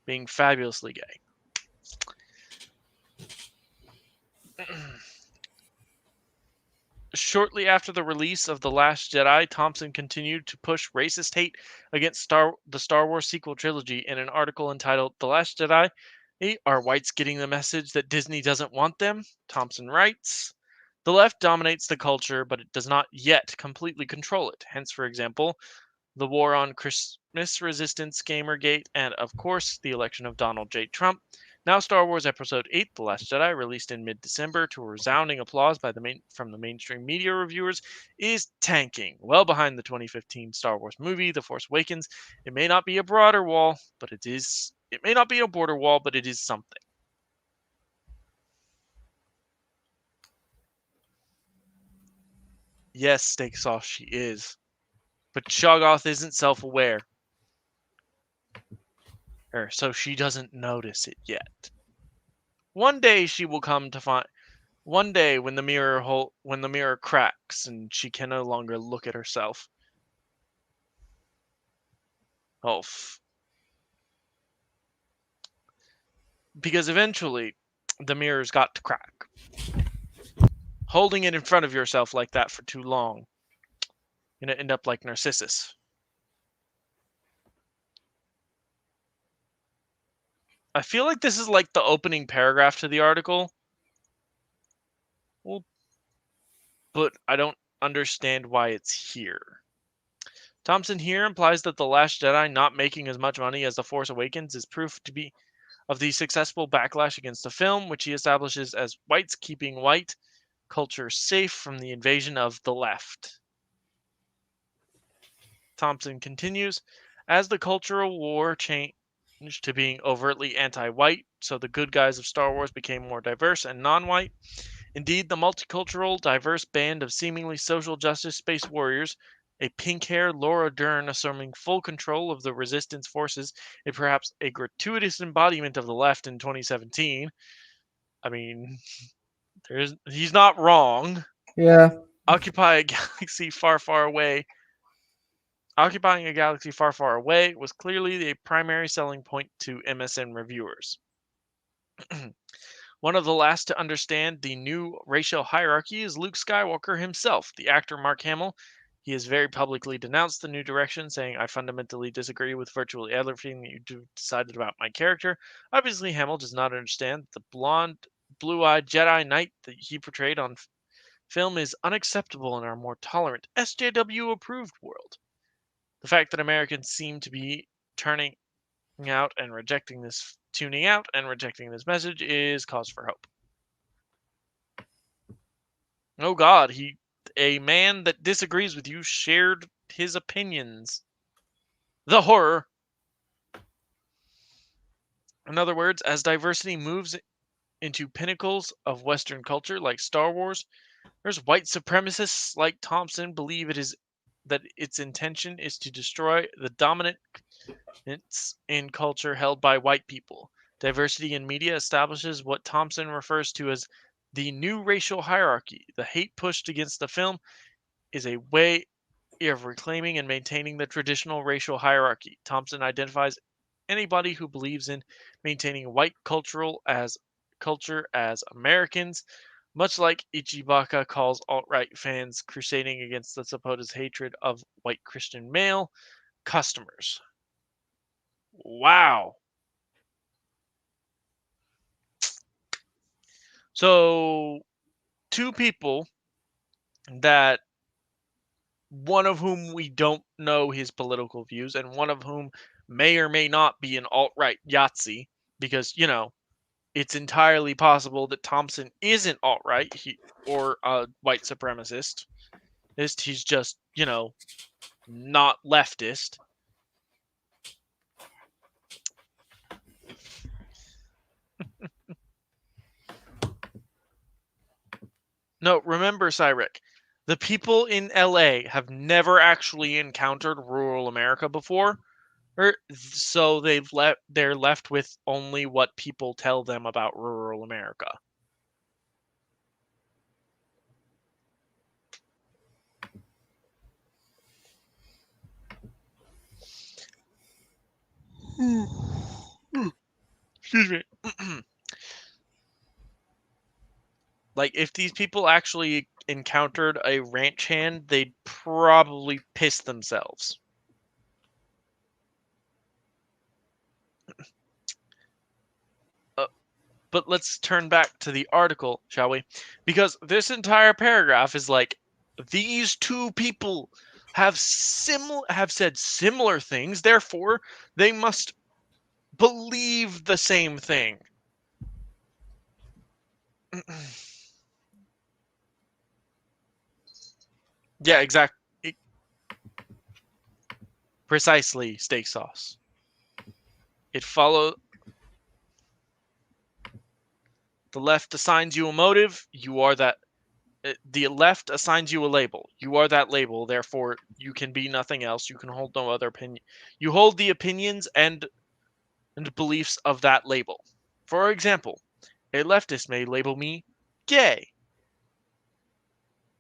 being fabulously gay. Shortly after the release of The Last Jedi, Thompson continued to push racist hate against the Star Wars sequel trilogy in an article entitled The Last Jedi. Are whites getting the message that Disney doesn't want them? Thompson writes, the left dominates the culture, but it does not yet completely control it. Hence, for example, the war on Christmas resistance, Gamergate, and, of course, the election of Donald J. Trump. Now, Star Wars Episode 8, The Last Jedi, released in mid-December to a resounding applause from the mainstream media reviewers, is tanking, well behind the 2015 Star Wars movie, The Force Awakens. It may not be a broader wall, but it is. It may not be a border wall, but it is something. Yes, Steak Sauce, she is. But Shoggoth isn't self-aware. So she doesn't notice it yet. One day she will come to find. One day when the mirror cracks and she can no longer look at herself. Oh, because eventually the mirror's got to crack. Holding it in front of yourself like that for too long, you're gonna end up like Narcissus. I feel like this is like the opening paragraph to the article. Well, but I don't understand why it's here. Thompson here implies that The Last Jedi not making as much money as The Force Awakens is proof to be of the successful backlash against the film, which he establishes as whites keeping white culture safe from the invasion of the left. Thompson continues, as the cultural war changed to being overtly anti-white, so the good guys of Star Wars became more diverse and non-white. Indeed, the multicultural, diverse band of seemingly social justice space warriors, a pink-haired Laura Dern assuming full control of the resistance forces, is perhaps a gratuitous embodiment of the left in 2017. I mean, he's not wrong. Yeah. Occupying a galaxy far, far away was clearly the primary selling point to MSN reviewers. One of the last to understand the new racial hierarchy is Luke Skywalker himself, the actor Mark Hamill. He has very publicly denounced the new direction, saying, I fundamentally disagree with virtually everything that you decided about my character. Obviously, Hamill does not understand the blonde, blue-eyed Jedi Knight that he portrayed on film is unacceptable in our more tolerant, SJW-approved world. The fact that Americans seem to be tuning out and rejecting this message is cause for hope. Oh God, a man that disagrees with you shared his opinions. The horror. In other words, as diversity moves into pinnacles of Western culture like Star Wars, there's white supremacists like Thompson believe that its intention is to destroy the dominance in culture held by white people. Diversity in media establishes what Thompson refers to as the new racial hierarchy. The hate pushed against the film is a way of reclaiming and maintaining the traditional racial hierarchy. Thompson identifies anybody who believes in maintaining white culture as Americans, much like Ichibaka calls alt-right fans crusading against the supposed hatred of white Christian male customers. Wow. So, two people that one of whom we don't know his political views and one of whom may or may not be an alt-right Yahtzee, because, it's entirely possible that Thompson isn't alt-right or a white supremacist. He's just, not leftist. No, remember, Cyrek, the people in LA have never actually encountered rural America before. So they're left with only what people tell them about rural America. Excuse me. Like, if these people actually encountered a ranch hand, they'd probably piss themselves. But let's turn back to the article, shall we? Because this entire paragraph is like, these two people have said similar things, therefore they must believe the same thing. Yeah, exactly. Precisely, steak sauce. It follows. The left assigns you a motive. You are that. The left assigns you a label. You are that label, therefore you can be nothing else. You can hold no other opinion. You hold the opinions and beliefs of that label. For example, a leftist may label me gay.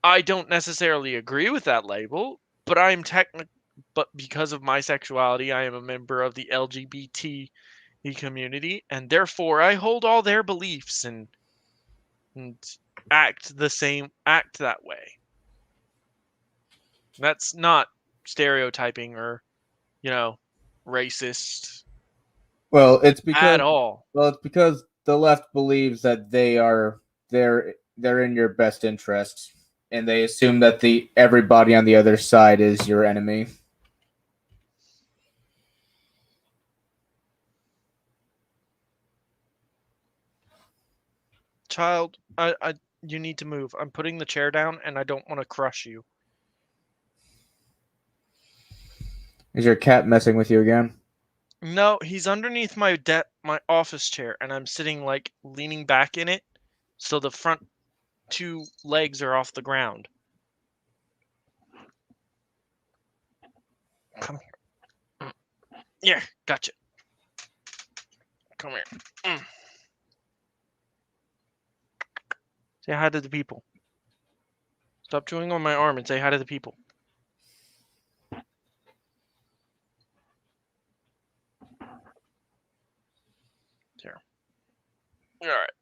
I don't necessarily agree with that label, but but because of my sexuality, I am a member of the LGBT community, and therefore I hold all their beliefs and act that way. That's not stereotyping or, you know, racist Well, at all. it's because the left believes that they're in your best interests, and they assume that the everybody on the other side is your enemy. Child, you need to move. I'm putting the chair down and I don't want to crush you. Is your cat messing with you again? No, he's underneath my office chair and I'm sitting like leaning back in it so the front two legs are off the ground. Come here. Yeah, gotcha. Come here. Say hi to the people. Stop chewing on my arm and say hi to the people. There. All right.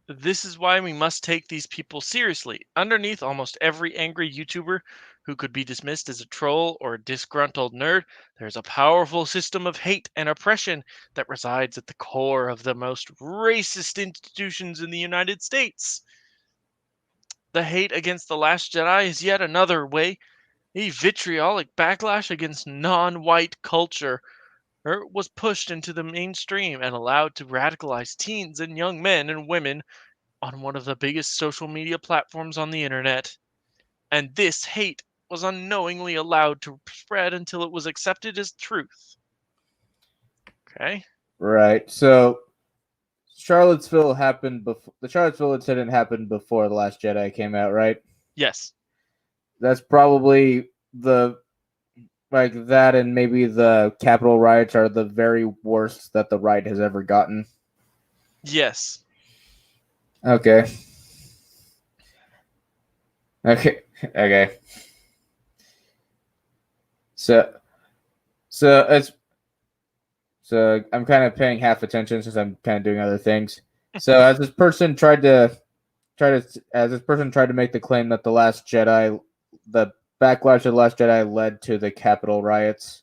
This is why we must take these people seriously. Underneath almost every angry YouTuber who could be dismissed as a troll or a disgruntled nerd, there's a powerful system of hate and oppression that resides at the core of the most racist institutions in the United States. The hate against The Last Jedi is yet another way a vitriolic backlash against non-white culture was pushed into the mainstream and allowed to radicalize teens and young men and women on one of the biggest social media platforms on the internet. And this hate was unknowingly allowed to spread until it was accepted as truth. Okay? Right. So Charlottesville happened before the Charlottesville incident happened before The Last Jedi came out, right? Yes. That's probably that and maybe the Capitol riots are the very worst that the right has ever gotten. Yes. Okay. Okay. So I'm kind of paying half attention since I'm kind of doing other things. So as this person tried to make the claim that the backlash of the Last Jedi led to the Capitol riots.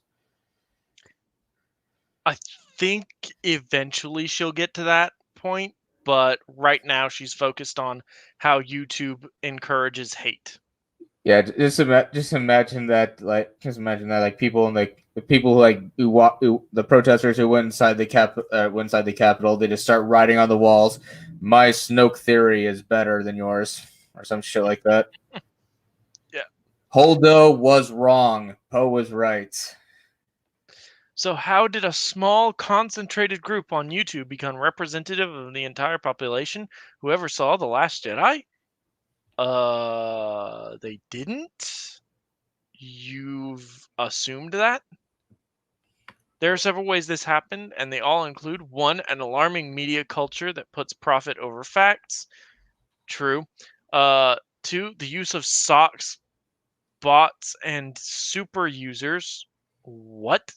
I think eventually she'll get to that point, but right now she's focused on how YouTube encourages hate. Yeah, just imagine that, like people in the people who the protesters who went inside the Capitol, they just start writing on the walls, "My Snoke theory is better than yours," or some shit like that. Yeah. Holdo was wrong. Poe was right. So how did a small concentrated group on YouTube become representative of the entire population? Whoever saw The Last Jedi? They didn't? You've assumed that? There are several ways this happened, and they all include 1. An alarming media culture that puts profit over facts. True. 2. The use of socks, bots, and super users. What?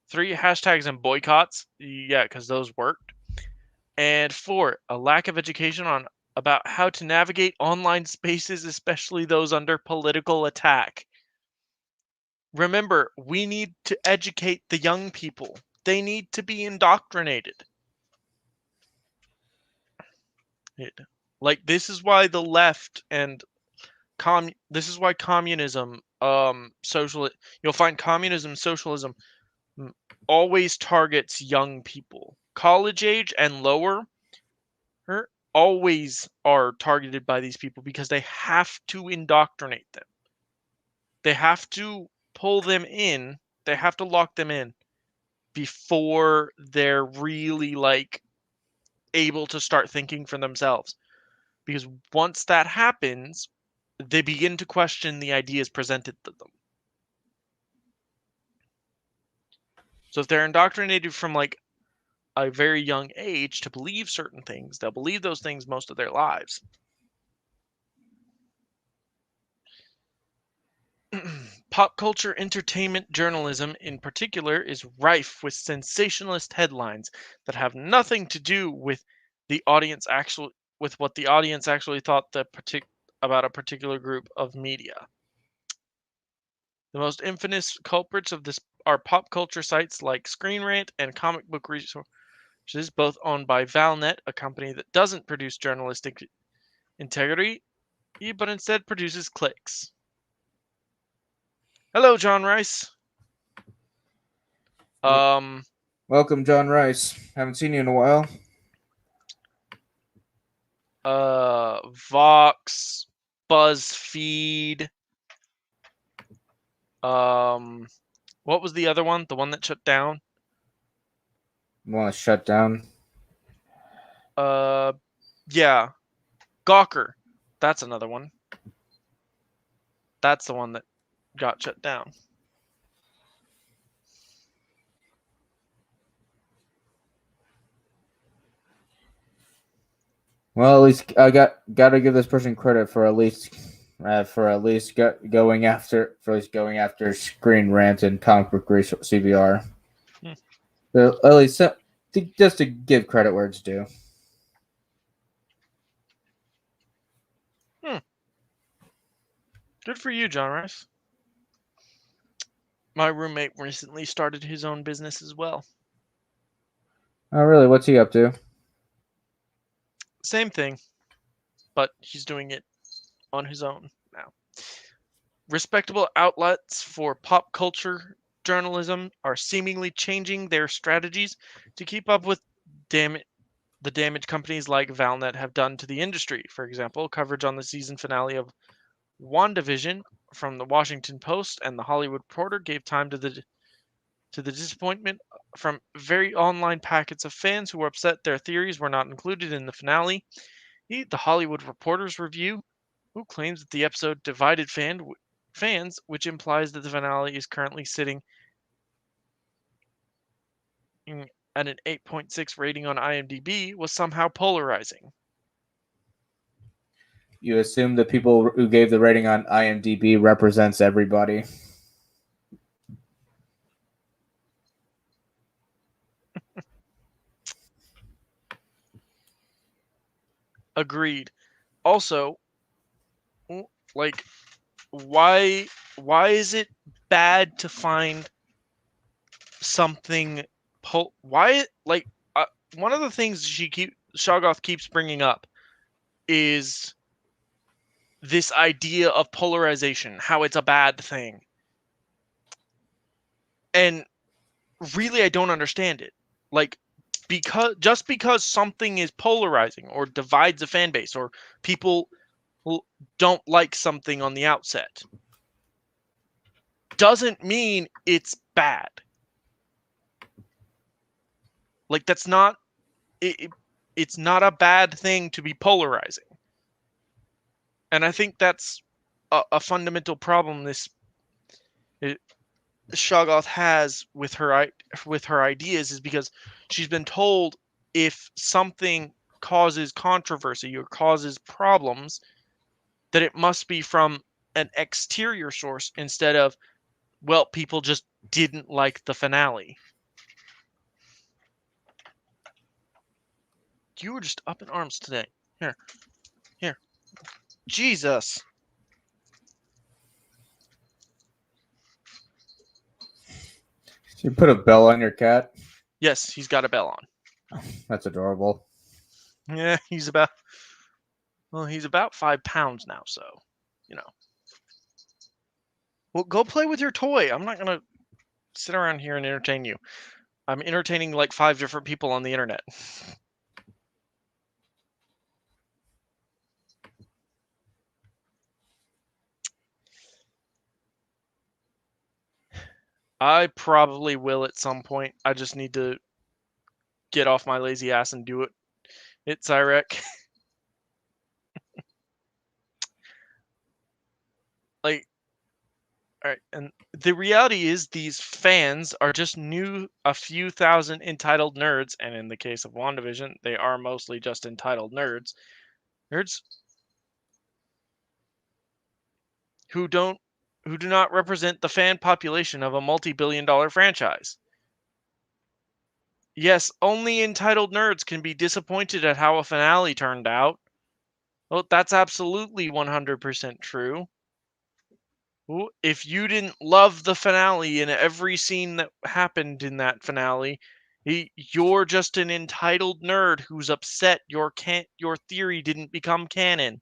3. Hashtags and boycotts. Yeah, because those worked. And 4. A lack of education about how to navigate online spaces, especially those under political attack. Remember, we need to educate the young people. They need to be indoctrinated. Like, this is why the left and this is why communism, you'll find communism, socialism always targets young people. College age and lower always are targeted by these people because they have to indoctrinate them. They have to pull them in. They have to lock them in. before they're really like able to start thinking for themselves. Because once that happens, they begin to question the ideas presented to them. So if they're indoctrinated from like a very young age to believe certain things, they'll believe those things most of their lives. Pop culture entertainment journalism in particular is rife with sensationalist headlines that have nothing to do with what the audience actually thought about a particular group of media. The most infamous culprits of this are pop culture sites like Screen Rant and Comic Book Resources, both owned by Valnet, a company that doesn't produce journalistic integrity, but instead produces clicks. Hello, John Rice. Welcome, John Rice. Haven't seen you in a while. Vox, BuzzFeed. What was the other one? The one that shut down? Want to shut down? Yeah, Gawker. That's another one. That's the one that got shut down. Well, at least I got to give this person credit for at least going after Screen Rant and Comic Book Resource CBR. At least just to give credit where it's due. Good for you, John Rice. My roommate recently started his own business as well. Oh, really? What's he up to? Same thing, but he's doing it on his own now. Respectable outlets for pop culture journalism are seemingly changing their strategies to keep up with the damage companies like Valnet have done to the industry. For example, coverage on the season finale of WandaVision from the Washington Post and the Hollywood Reporter gave time to the disappointment from very online packets of fans who were upset their theories were not included in the finale. The Hollywood Reporter's review, who claims that the episode divided fans, which implies that the finale is currently sitting at an 8.6 rating on IMDb, was somehow polarizing. You assume the people who gave the rating on IMDb represents everybody. Agreed. Also, like, why is it bad to find something? Why one of the things Shoggoth keeps bringing up is this idea of polarization, how it's a bad thing, and really I don't understand it. Like, because something is polarizing or divides a fan base or people don't like something on the outset doesn't mean it's bad. Like, that's not it's not a bad thing to be polarizing. And I think that's a fundamental problem this Shoggoth has with her ideas, is because she's been told if something causes controversy or causes problems, that it must be from an exterior source instead of, well, people just didn't like the finale. You were just up in arms today. Here. Jesus. You put a bell on your cat? Yes, he's got a bell on. That's adorable. Yeah, he's about 5 pounds now, so, you know. Well, go play with your toy. I'm not going to sit around here and entertain you. I'm entertaining like 5 different people on the internet. I probably will at some point. I just need to get off my lazy ass and do it. It's Irek. Like, all right, and the reality is these fans are just a few thousand entitled nerds, and in the case of WandaVision, they are mostly just entitled nerds. Nerds who do not represent the fan population of a multi-billion-dollar franchise. Yes, only entitled nerds can be disappointed at how a finale turned out. Well, that's absolutely 100% true. If you didn't love the finale and every scene that happened in that finale, you're just an entitled nerd who's upset your theory didn't become canon.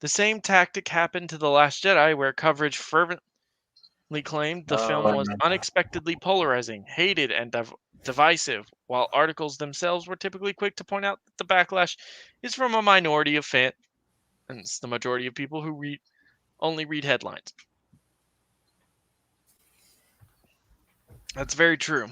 The same tactic happened to The Last Jedi, where coverage fervently claimed the film was unexpectedly polarizing, hated, and divisive, while articles themselves were typically quick to point out that the backlash is from a minority of fans, and it's the majority of people who only read headlines. That's very true.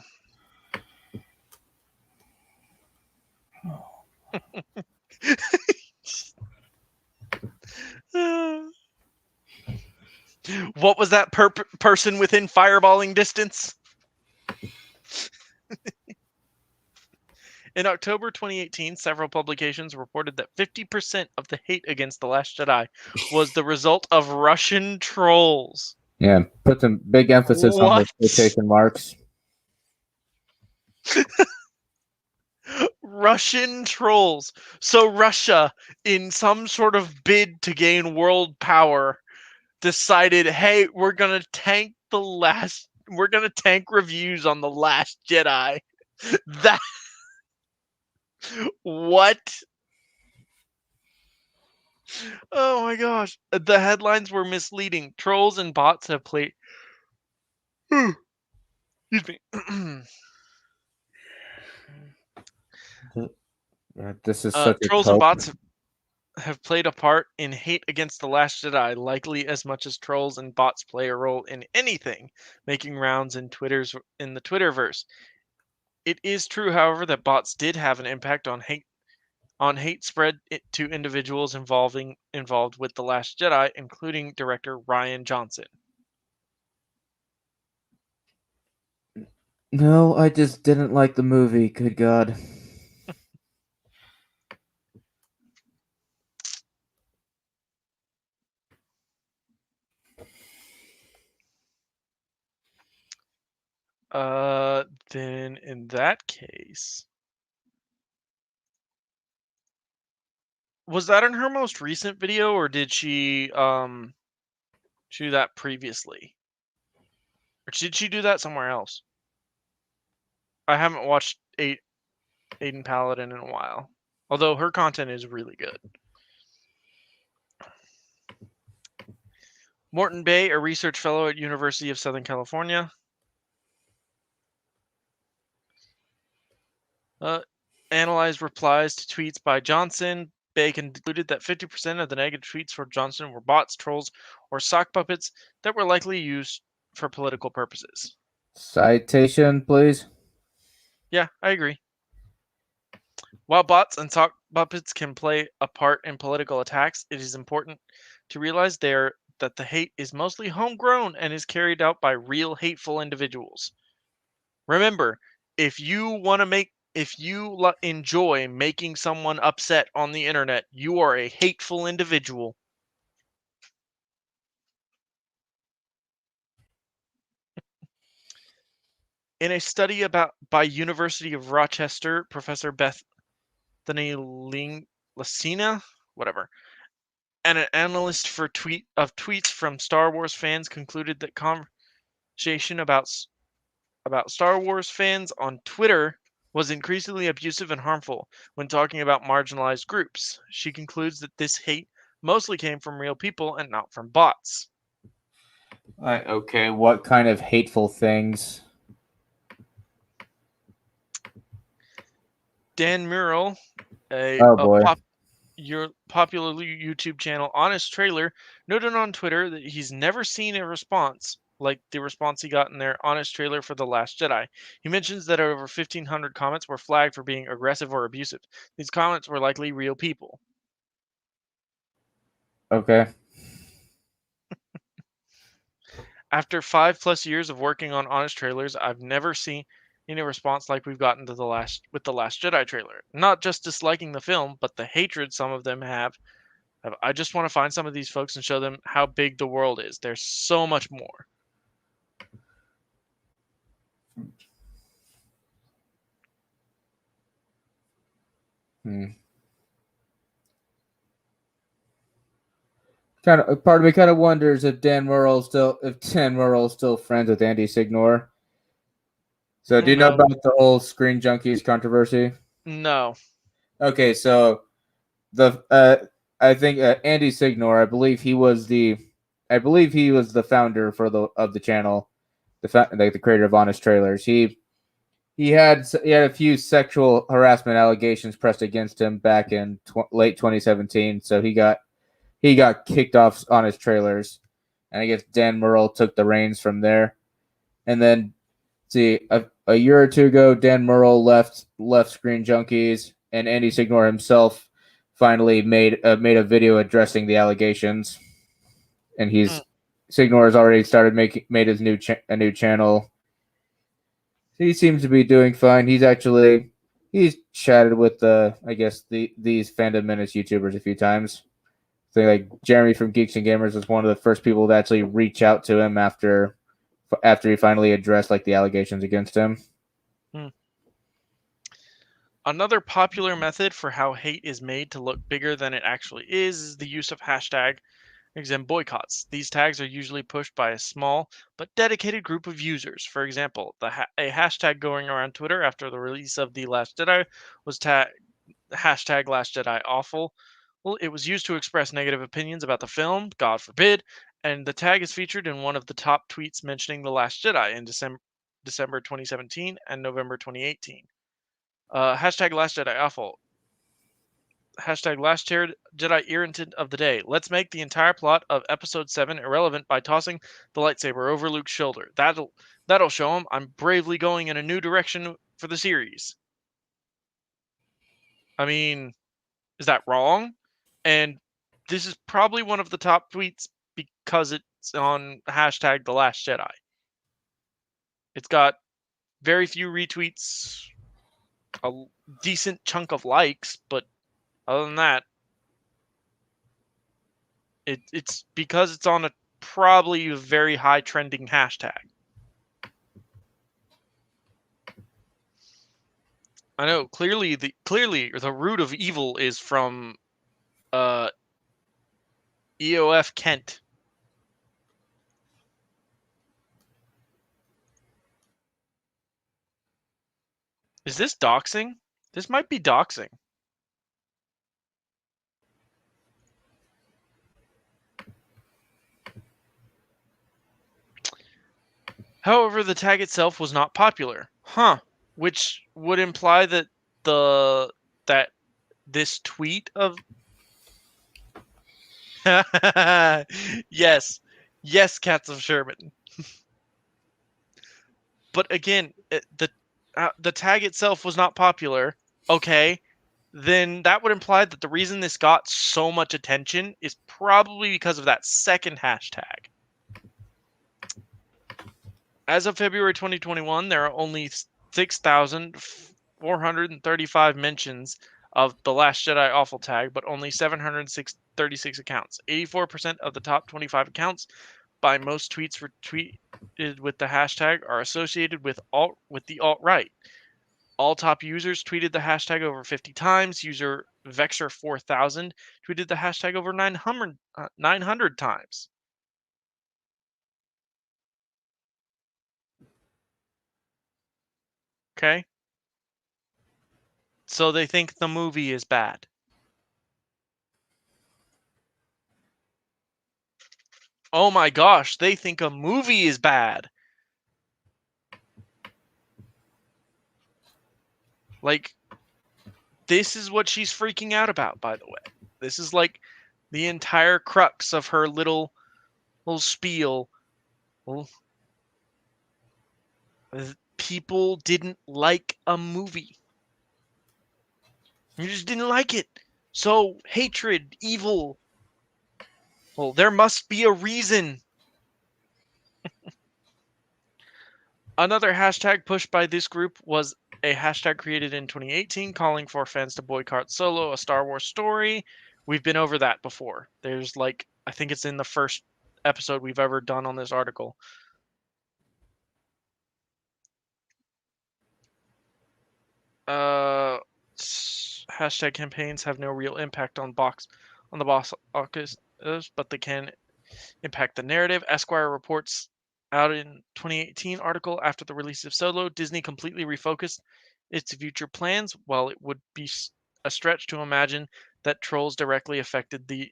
What was that person within fireballing distance? In October 2018, several publications reported that 50% of the hate against The Last Jedi was the result of Russian trolls. Yeah, put some big emphasis on the quotation marks. Russian trolls. So Russia, in some sort of bid to gain world power, decided, hey, we're gonna tank reviews on The Last Jedi. That what? Oh my gosh. The headlines were misleading. Trolls and bots have played excuse me. This is such Trolls and bots have played a part in hate against The Last Jedi, likely as much as trolls and bots play a role in anything making rounds in the Twitterverse. It is true, however, that bots did have an impact on hate spread to individuals involved with The Last Jedi, including director Rian Johnson. No, I just didn't like the movie. Good God. Then in that case, was that in her most recent video, or did she do that previously? Or did she do that somewhere else? I haven't watched Aiden Paladin in a while, although her content is really good. Morton Bay, a research fellow at University of Southern California, analyzed replies to tweets by Johnson. Bay concluded that 50% of the negative tweets for Johnson were bots, trolls, or sock puppets that were likely used for political purposes. Citation, please. Yeah, I agree. While bots and sock puppets can play a part in political attacks, it is important to realize that the hate is mostly homegrown and is carried out by real hateful individuals. Remember, if you enjoy making someone upset on the internet, you are a hateful individual. In a study by University of Rochester, Professor Bethany Lacina, whatever, and an analyst for tweets from Star Wars fans concluded that conversation about Star Wars fans on Twitter was increasingly abusive and harmful when talking about marginalized groups. She concludes that this hate mostly came from real people and not from bots. Okay, what kind of hateful things? Dan Murrell, a your popular YouTube channel, Honest Trailer, noted on Twitter that he's never seen a response like the response he got in their Honest Trailer for The Last Jedi. He mentions that over 1,500 comments were flagged for being aggressive or abusive. These comments were likely real people. Okay. After 5+ years of working on Honest Trailers, I've never seen any response like we've gotten to the last Jedi trailer. Not just disliking the film, but the hatred some of them have. I just want to find some of these folks and show them how big the world is. There's so much more. Part of me kind of wonders if Dan Murrell's still friends with Andy Signor. So do you know about the whole Screen Junkies controversy? No. Okay, so I think Andy Signor, I believe he was the founder of the channel, the creator of Honest Trailers. He had a few sexual harassment allegations pressed against him back in late 2017. So he got kicked off Honest Trailers, and I guess Dan Murrell took the reins from there. And then, a year or two ago, Dan Murrell left Screen Junkies, and Andy Signor himself finally made a video addressing the allegations. And Signor has already started made his new channel. He seems to be doing fine. He's chatted with these Fandom Minutes YouTubers a few times. So like Jeremy from Geeks and Gamers was one of the first people to actually reach out to him after he finally addressed like the allegations against him. Another popular method for how hate is made to look bigger than it actually is the use of hashtag and boycotts. These tags are usually pushed by a small but dedicated group of users. For example, a hashtag going around Twitter after the release of The Last Jedi was hashtag Last Jedi Awful. Well, it was used to express negative opinions about the film, God forbid, and the tag is featured in one of the top tweets mentioning The Last Jedi in December 2017 and November 2018. Hashtag Last Jedi Awful. Hashtag Last Jedi Irritant of the Day. Let's make the entire plot of Episode 7 irrelevant by tossing the lightsaber over Luke's shoulder. That'll show him I'm bravely going in a new direction for the series. I mean, is that wrong? And this is probably one of the top tweets because it's on hashtag The Last Jedi. It's got very few retweets, a decent chunk of likes, but other than that, it's because it's on a probably very high trending hashtag. I know clearly the root of evil is from EOF Kent. Is this doxing? This might be doxing. However, the tag itself was not popular. Which would imply that this tweet of yes, Cats of Sherman. But again, the tag itself was not popular. Okay, then that would imply that the reason this got so much attention is probably because of that second hashtag. As of February 2021, there are only 6,435 mentions of the Last Jedi Awful tag, but only 736 accounts. 84% of the top 25 accounts by most tweets retweeted with the hashtag are associated with the alt-right. All top users tweeted the hashtag over 50 times. User Vexer4000 tweeted the hashtag over 900 times. Okay? So they think the movie is bad. Oh my gosh, they think a movie is bad. Like, this is what she's freaking out about, by the way. This is like the entire crux of her little spiel. Well, people didn't like a movie. You just didn't like it. So, hatred, evil. Well, there must be a reason. Another hashtag pushed by this group was a hashtag created in 2018 calling for fans to boycott Solo, a Star Wars story. We've been over that before. There's like, I think it's in the first episode we've ever done on this article. Hashtag campaigns have no real impact on the box office, but they can impact the narrative. Esquire reports out in 2018 article after the release of Solo, Disney completely refocused its future plans. While it would be a stretch to imagine that Trolls directly affected the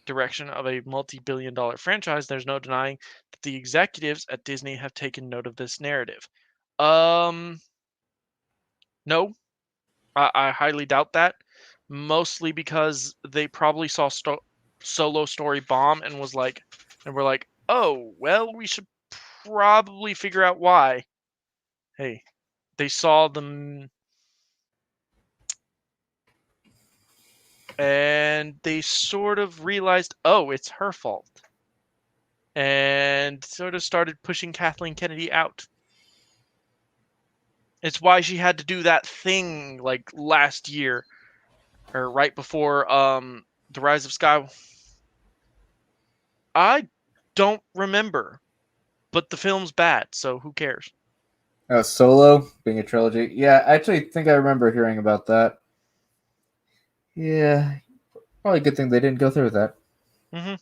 direction of a multi-billion-dollar franchise, there's no denying that the executives at Disney have taken note of this narrative. No, I highly doubt that. Mostly because they probably saw Solo story bomb and we're like, oh well, we should probably figure out why. Hey, they saw them and they sort of realized, oh, it's her fault. And sort of started pushing Kathleen Kennedy out. It's why she had to do that thing like last year or right before The Rise of Skywalker. I don't remember, but the film's bad, so who cares? Solo being a trilogy. Yeah, I actually think I remember hearing about that. Yeah, probably a good thing they didn't go through with that. Mm-hmm.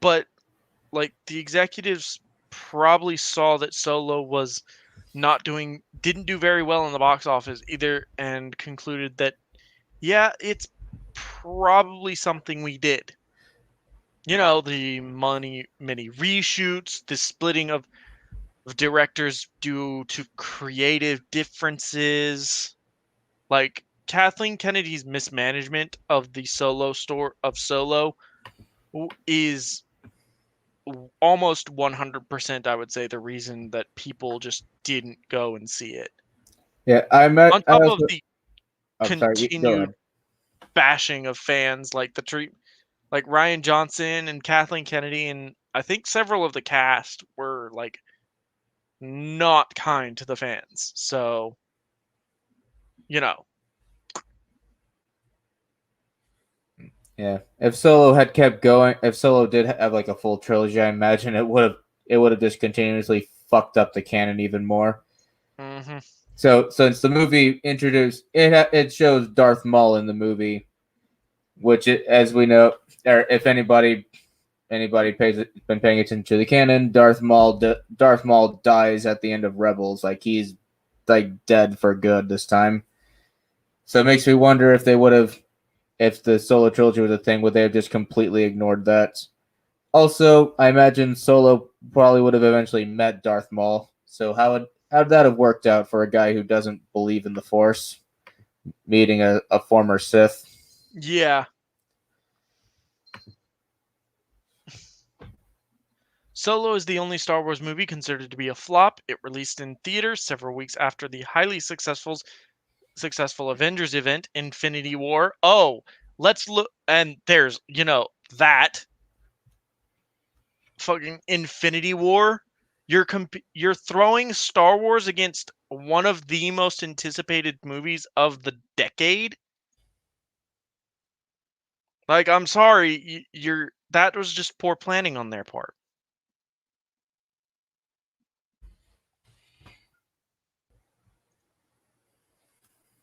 But like the executives probably saw that Solo was didn't do very well in the box office either, and concluded that yeah, it's probably something we did. You know, the many reshoots, the splitting of directors due to creative differences, like Kathleen Kennedy's mismanagement of the Solo is almost 100%, I would say, the reason that people just didn't go and see it. Yeah, I met. On top of the I'm sorry. Go continued ahead. bashing of fans, like Ryan Johnson and Kathleen Kennedy, and I think several of the cast were like not kind to the fans. So, you know, Yeah, if Solo had kept going, if Solo did have like a full trilogy, I imagine it would have just continuously fucked up the canon even more. mm-hmm. So since the movie introduced it shows Darth Maul in the movie, which as we know, or if anybody been paying attention to the canon, Darth Maul dies at the end of Rebels, like he's like dead for good this time. So it makes me wonder if they would have, if the Solo trilogy was a thing, would they have just completely ignored that? Also, I imagine Solo probably would have eventually met Darth Maul. So how would that have worked out for a guy who doesn't believe in the Force, meeting a former Sith? Yeah. Solo is the only Star Wars movie considered to be a flop. It released in theaters several weeks after the highly successful Avengers event, Infinity War. Oh, let's look, and there's, that fucking Infinity War. You're throwing Star Wars against one of the most anticipated movies of the decade. Like, I'm sorry, that was just poor planning on their part.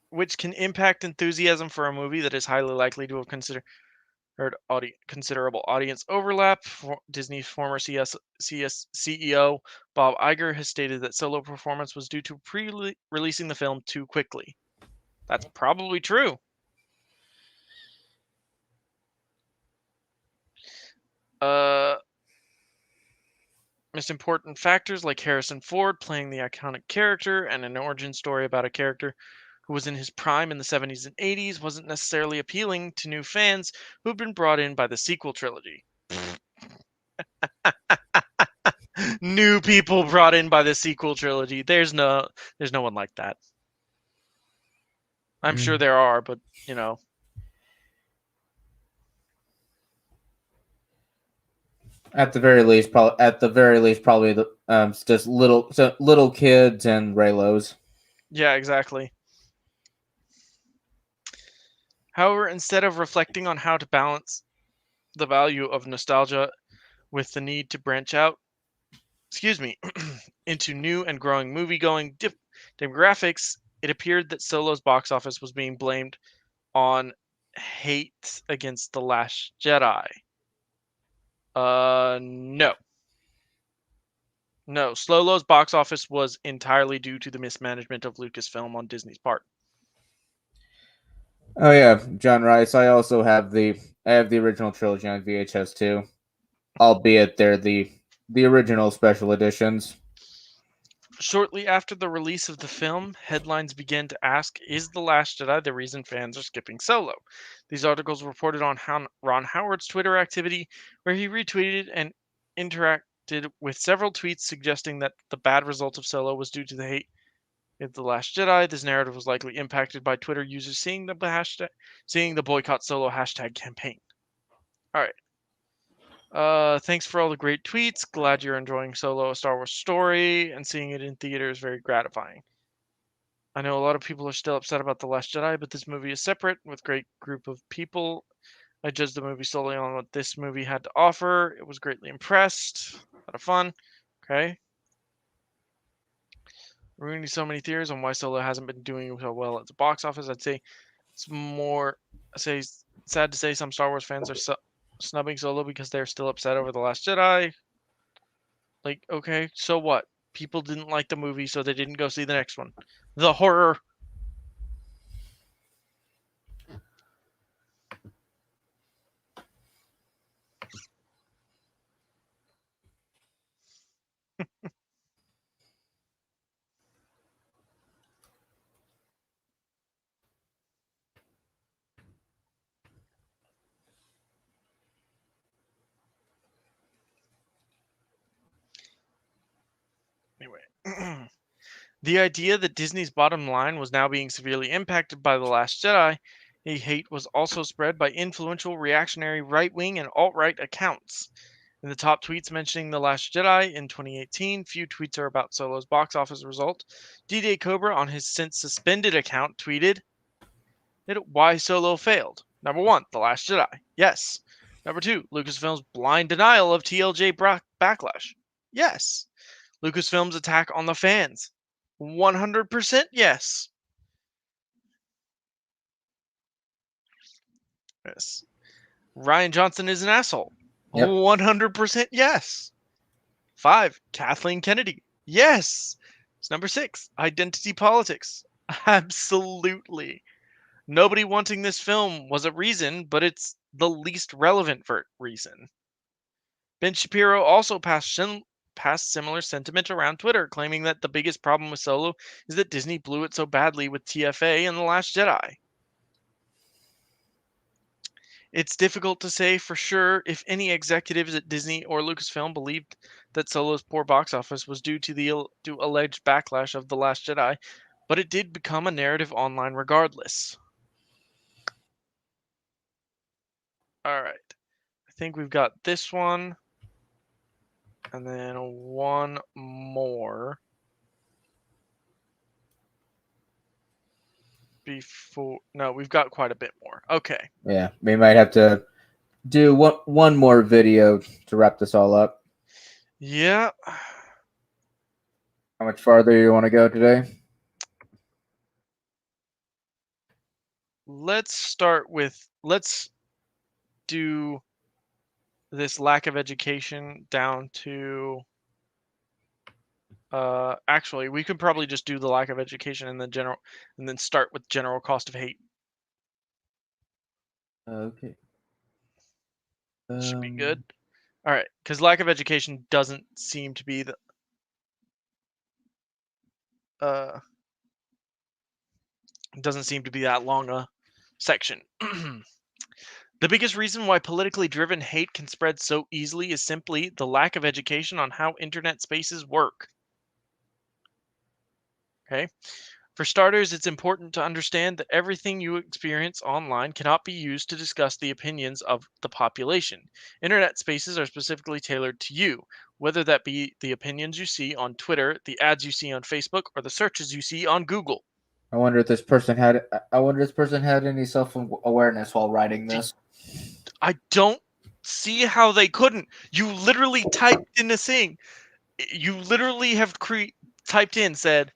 Which can impact enthusiasm for a movie that is highly likely to have considerable audience overlap. Disney's former CEO Bob Iger has stated that Solo performance was due to releasing the film too quickly. That's probably true. Most important factors like Harrison Ford playing the iconic character and an origin story about a character who was in his prime in the 70s and 80s, wasn't necessarily appealing to new fans who had been brought in by the sequel trilogy. New people brought in by the sequel trilogy. There's no one like that. I'm sure there are, but you know. At the very least, probably just little kids and Raylos. Yeah, exactly. However, instead of reflecting on how to balance the value of nostalgia with the need to branch out, into new and growing movie-going demographics, it appeared that Solo's box office was being blamed on hate against The Last Jedi. No. No, Solo's box office was entirely due to the mismanagement of Lucasfilm on Disney's part. Oh yeah, John Rice. I also have the original trilogy on VHS too, albeit they're the original special editions. Shortly after the release of the film, headlines began to ask, is The Last Jedi the reason fans are skipping Solo? These articles reported on Ron Howard's Twitter activity, where he retweeted and interacted with several tweets suggesting that the bad result of Solo was due to the hate of The Last Jedi. This narrative was likely impacted by Twitter users seeing the boycott Solo hashtag campaign. All right. Thanks for all the great tweets. Glad you're enjoying Solo, a Star Wars story, and seeing it in theaters very gratifying. I know a lot of people are still upset about The Last Jedi, but this movie is separate with a great group of people. I judged the movie solely on what this movie had to offer. It was greatly impressed. A lot of fun. Okay. Ruining so many theories on why Solo hasn't been doing so well at the box office. I'd say sad to say some Star Wars fans are snubbing Solo because they're still upset over The Last Jedi. Like, okay, so what? People didn't like the movie, so they didn't go see the next one. The horror. Anyway. The idea that Disney's bottom line was now being severely impacted by The Last Jedi, a hate was also spread by influential reactionary right-wing and alt-right accounts. In the top tweets mentioning The Last Jedi in 2018, few tweets are about Solo's box office result. D-Day Cobra on his since suspended account tweeted, why Solo failed. Number 1, The Last Jedi. Yes. Number 2, Lucasfilm's blind denial of TLJ backlash. Yes. Lucasfilm's attack on the fans. 100% yes. Yes. Ryan Johnson is an asshole. Yep. 100% yes. 5. Kathleen Kennedy. Yes. It's number 6. Identity politics. Absolutely. Nobody wanting this film was a reason, but it's the least relevant reason. Ben Shapiro also passed similar sentiment around Twitter, claiming that the biggest problem with Solo is that Disney blew it so badly with TFA and The Last Jedi. It's difficult to say for sure if any executives at Disney or Lucasfilm believed that Solo's poor box office was due to the alleged backlash of The Last Jedi, but it did become a narrative online regardless. All right. I think we've got this one. And then one more. No, we've got quite a bit more. Okay. Yeah, we might have to do one more video to wrap this all up. Yeah. How much farther you want to go today? Let's do this lack of education down to actually we could probably just do the lack of education and then start with general cost of hate. Okay. Should be good. All right, because lack of education doesn't seem to be the It doesn't seem to be that long a section. The biggest reason why politically driven hate can spread so easily is simply the lack of education on how internet spaces work. Okay? For starters, it's important to understand that everything you experience online cannot be used to discuss the opinions of the population. Internet spaces are specifically tailored to you, whether that be the opinions you see on Twitter, the ads you see on Facebook, or the searches you see on Google. I wonder if this person had. I wonder if this person had any self-awareness while writing this. I don't see how they couldn't. You literally typed in a thing. You literally have typed in, said,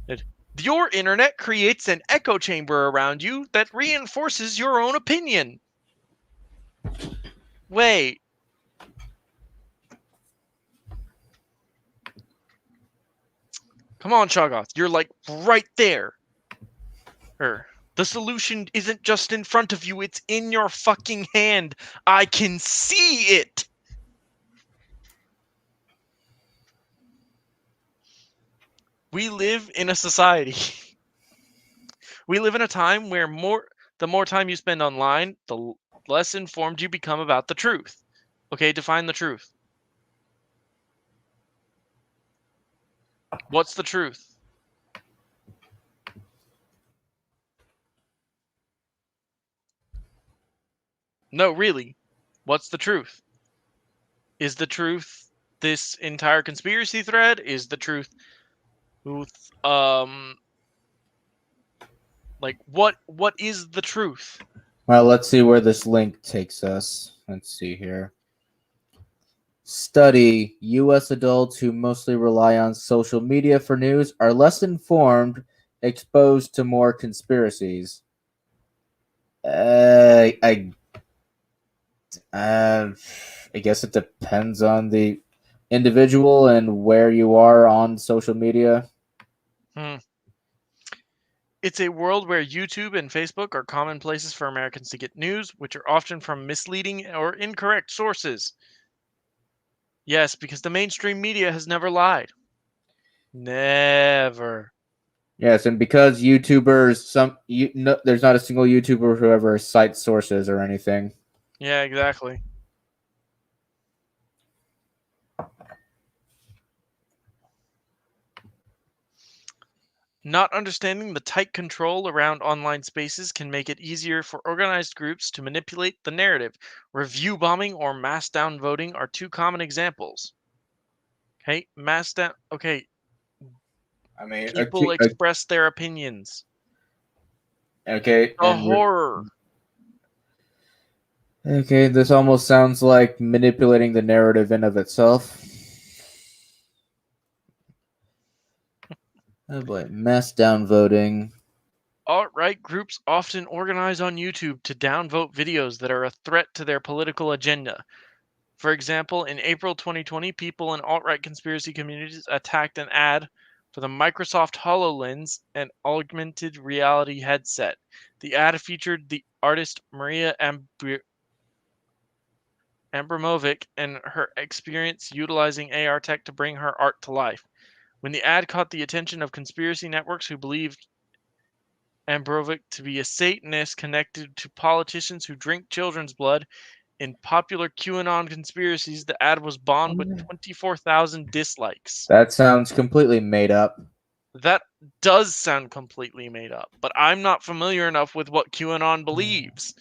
that your internet creates an echo chamber around you that reinforces your own opinion. Wait. Come on, Shoggoth. You're like right there. The solution isn't just in front of you, it's in your fucking hand. I can see it. We live in a society. We live in a time where the more time you spend online, the less informed you become about the truth. Okay, define the truth. What's the truth? No, really. What's the truth? Is the truth this entire conspiracy thread? Is the truth like what is the truth? Well, let's see where this link takes us. Let's see here. Study: U.S. adults who mostly rely on social media for news are less informed, exposed to more conspiracies. I guess it depends on the individual and where you are on social media. It's a world where YouTube and Facebook are common places for Americans to get news, which are often from misleading or incorrect sources. Yes, because the mainstream media has never lied. Never. Yes, and because YouTubers, there's not a single YouTuber who ever cites sources or anything. Yeah, exactly. Not understanding the tight control around online spaces can make it easier for organized groups to manipulate the narrative. Review bombing or mass downvoting are two common examples. Okay, I mean, people express their opinions. okay, The horror. Okay, this almost sounds like manipulating the narrative in of itself. Oh boy, mass downvoting. Alt-right groups often organize on YouTube to downvote videos that are a threat to their political agenda. For example, in April 2020, people in alt-right conspiracy communities attacked an ad for the Microsoft HoloLens, an augmented reality headset. The ad featured the artist Maria Abramovic and her experience utilizing AR tech to bring her art to life. When the ad caught the attention of conspiracy networks who believed Ambrovic to be a Satanist connected to politicians who drink children's blood, in popular QAnon conspiracies, the ad was bombed with 24,000 dislikes. That sounds completely made up. That does sound completely made up, but I'm not familiar enough with what QAnon believes.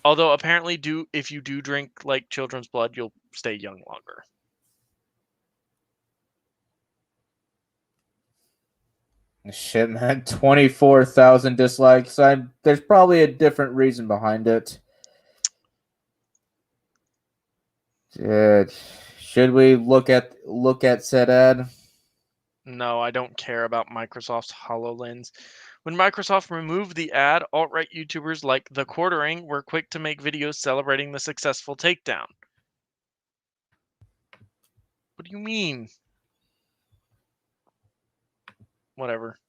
Although apparently if you do drink like children's blood, you'll stay young longer. Shit, man, 24,000 dislikes. There's probably a different reason behind it. Should we look at said ad? No, I don't care about Microsoft's HoloLens. When Microsoft removed the ad, alt-right YouTubers like The Quartering were quick to make videos celebrating the successful takedown. What do you mean? Whatever.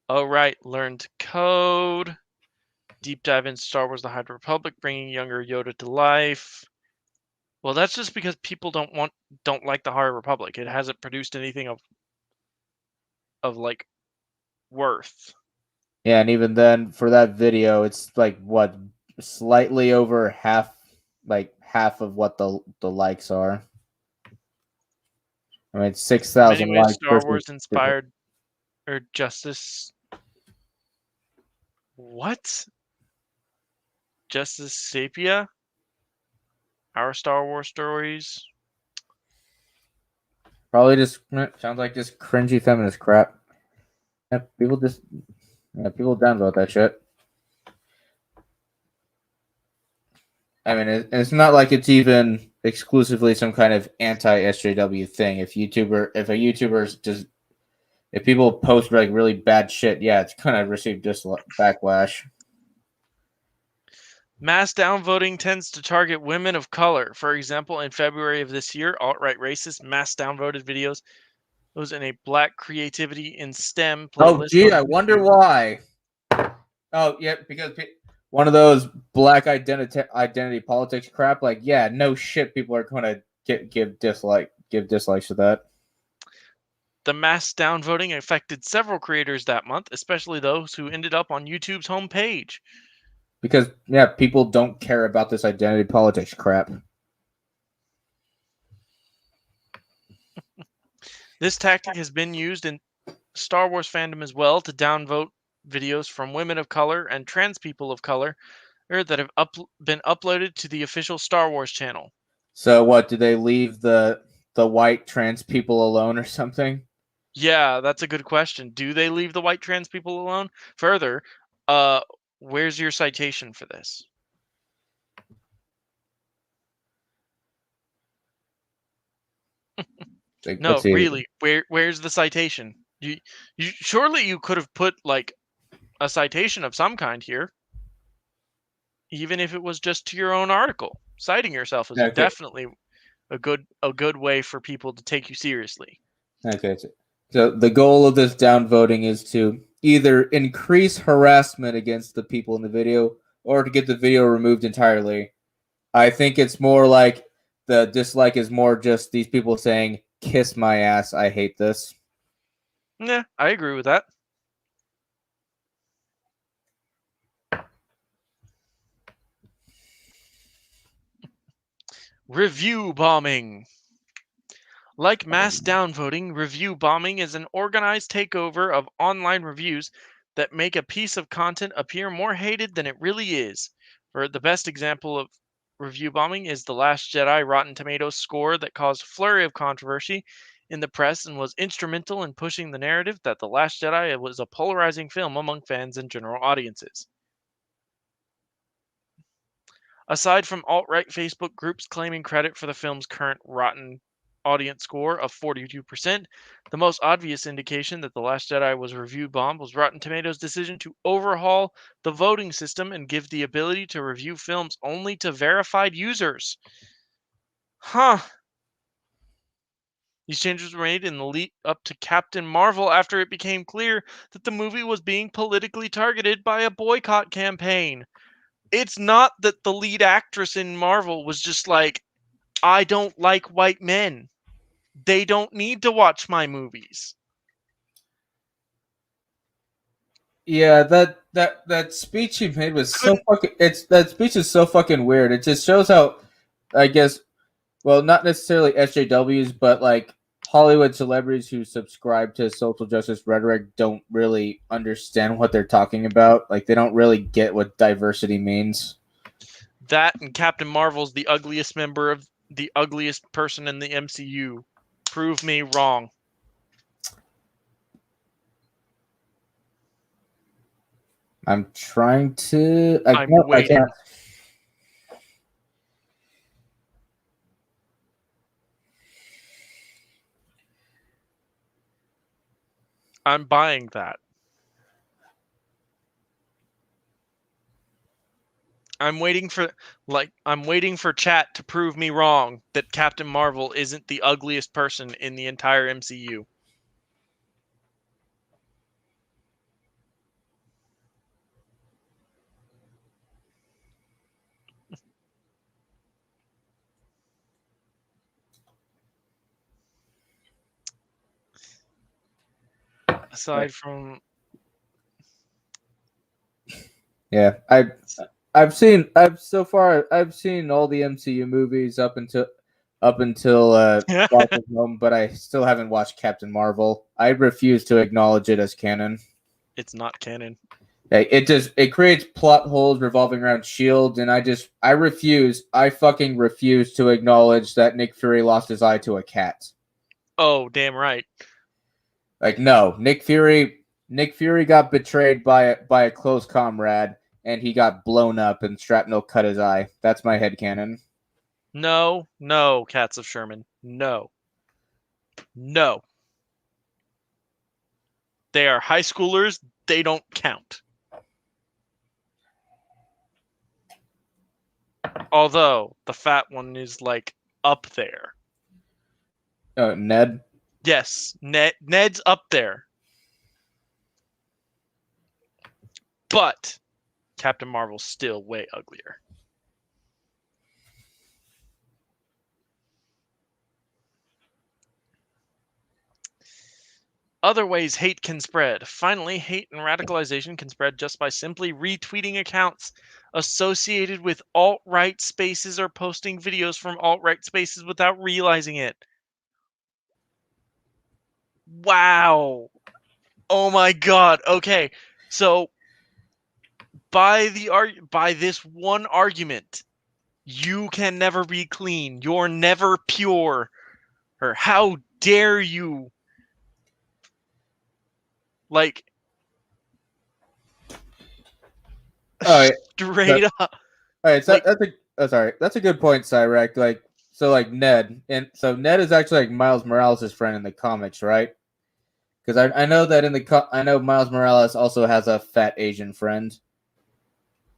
Oh, right. Learn to code. Deep dive into Star Wars The High Republic, bringing younger Yoda to life. Well, that's just because people don't like the High Republic. It hasn't produced anything of like worth. Yeah, and even then, for that video, it's like what, slightly over half, like half of what the likes are. I mean, it's In many 6,000 ways, likes Star versus. Wars inspired or Justice. What? Justice Sapia? Our Star Wars stories? Probably just sounds like just cringy feminist crap. Yeah, people downvote that shit. I mean, it's not like it's even exclusively some kind of anti SJW thing. If a YouTuber's just, if people post like really bad shit, yeah, it's gonna receive backlash. Mass downvoting tends to target women of color. For example, in February of this year, alt-right racists mass downvoted videos. It was in a Black Creativity in STEM Oh, playlist gee, on I wonder YouTube. why. Oh, yeah, because one of those black identity politics crap. Like, yeah, no shit, people are gonna give dislikes to that. The mass downvoting affected several creators that month, especially those who ended up on YouTube's homepage. Because yeah, people don't care about this identity politics crap. This tactic has been used in Star Wars fandom as well to downvote videos from women of color and trans people of color that have been uploaded to the official Star Wars channel. So what? Do they leave the white trans people alone or something? Yeah, that's a good question. Do they leave the white trans people alone? Further, where's your citation for this? Like, let's No, see. really, where's the citation? You surely you could have put like a citation of some kind here, even if it was just to your own article. Citing yourself is Okay, definitely a good way for people to take you seriously. okay. So the goal of this downvoting is to either increase harassment against the people in the video or to get the video removed entirely. I think it's more like the dislike is more just these people saying, "Kiss my ass, I hate this." Yeah, I agree with that. Review bombing. Like mass downvoting, review bombing is an organized takeover of online reviews that make a piece of content appear more hated than it really is. For the best example of review bombing is The Last Jedi Rotten Tomatoes score that caused a flurry of controversy in the press and was instrumental in pushing the narrative that The Last Jedi was a polarizing film among fans and general audiences. Aside from alt-right Facebook groups claiming credit for the film's current rotten audience score of 42%, the most obvious indication that The Last Jedi was review bombed was Rotten Tomatoes' decision to overhaul the voting system and give the ability to review films only to verified users. Huh. These changes were made in the lead up to Captain Marvel after it became clear that the movie was being politically targeted by a boycott campaign. It's not that the lead actress in Marvel was just like, I don't like white men. They don't need to watch my movies. Yeah, that speech he made was so Couldn't fucking. It's that speech is so fucking weird. It just shows how, I guess, well, not necessarily SJWs, but like Hollywood celebrities who subscribe to social justice rhetoric don't really understand what they're talking about. Like, they don't really get what diversity means. that and Captain Marvel's the ugliest member of the ugliest person in the MCU. Prove me wrong. I'm trying to. I'm I waiting. can't. I'm buying that. I'm waiting for chat to prove me wrong that Captain Marvel isn't the ugliest person in the entire MCU. Aside from Yeah, I've seen so far I've seen all the MCU movies up until Far From Home, but I still haven't watched Captain Marvel. I refuse to acknowledge it as canon. it's not canon. It creates plot holes revolving around Shield, and I fucking refuse to acknowledge that Nick Fury lost his eye to a cat. Oh, damn right. Like, no, Nick Fury got betrayed by a close comrade, and he got blown up, and shrapnel cut his eye. That's my headcanon. No, Cats of Sherman. No. They are high schoolers. They don't count. Although the fat one is like up there. Ned. Yes, Ned's up there. But Captain Marvel's still way uglier. Other ways hate can spread. Finally, hate and radicalization can spread just by simply retweeting accounts associated with alt-right spaces or posting videos from alt-right spaces without realizing it. Wow. Oh my god. Okay. So by this one argument, you can never be clean. You're never pure. Or how dare you? Like, straight up. All right, so that's a good point, Cyrek. Ned, and so Ned is actually like Miles Morales' friend in the comics, right? Because I know that I know Miles Morales also has a fat Asian friend.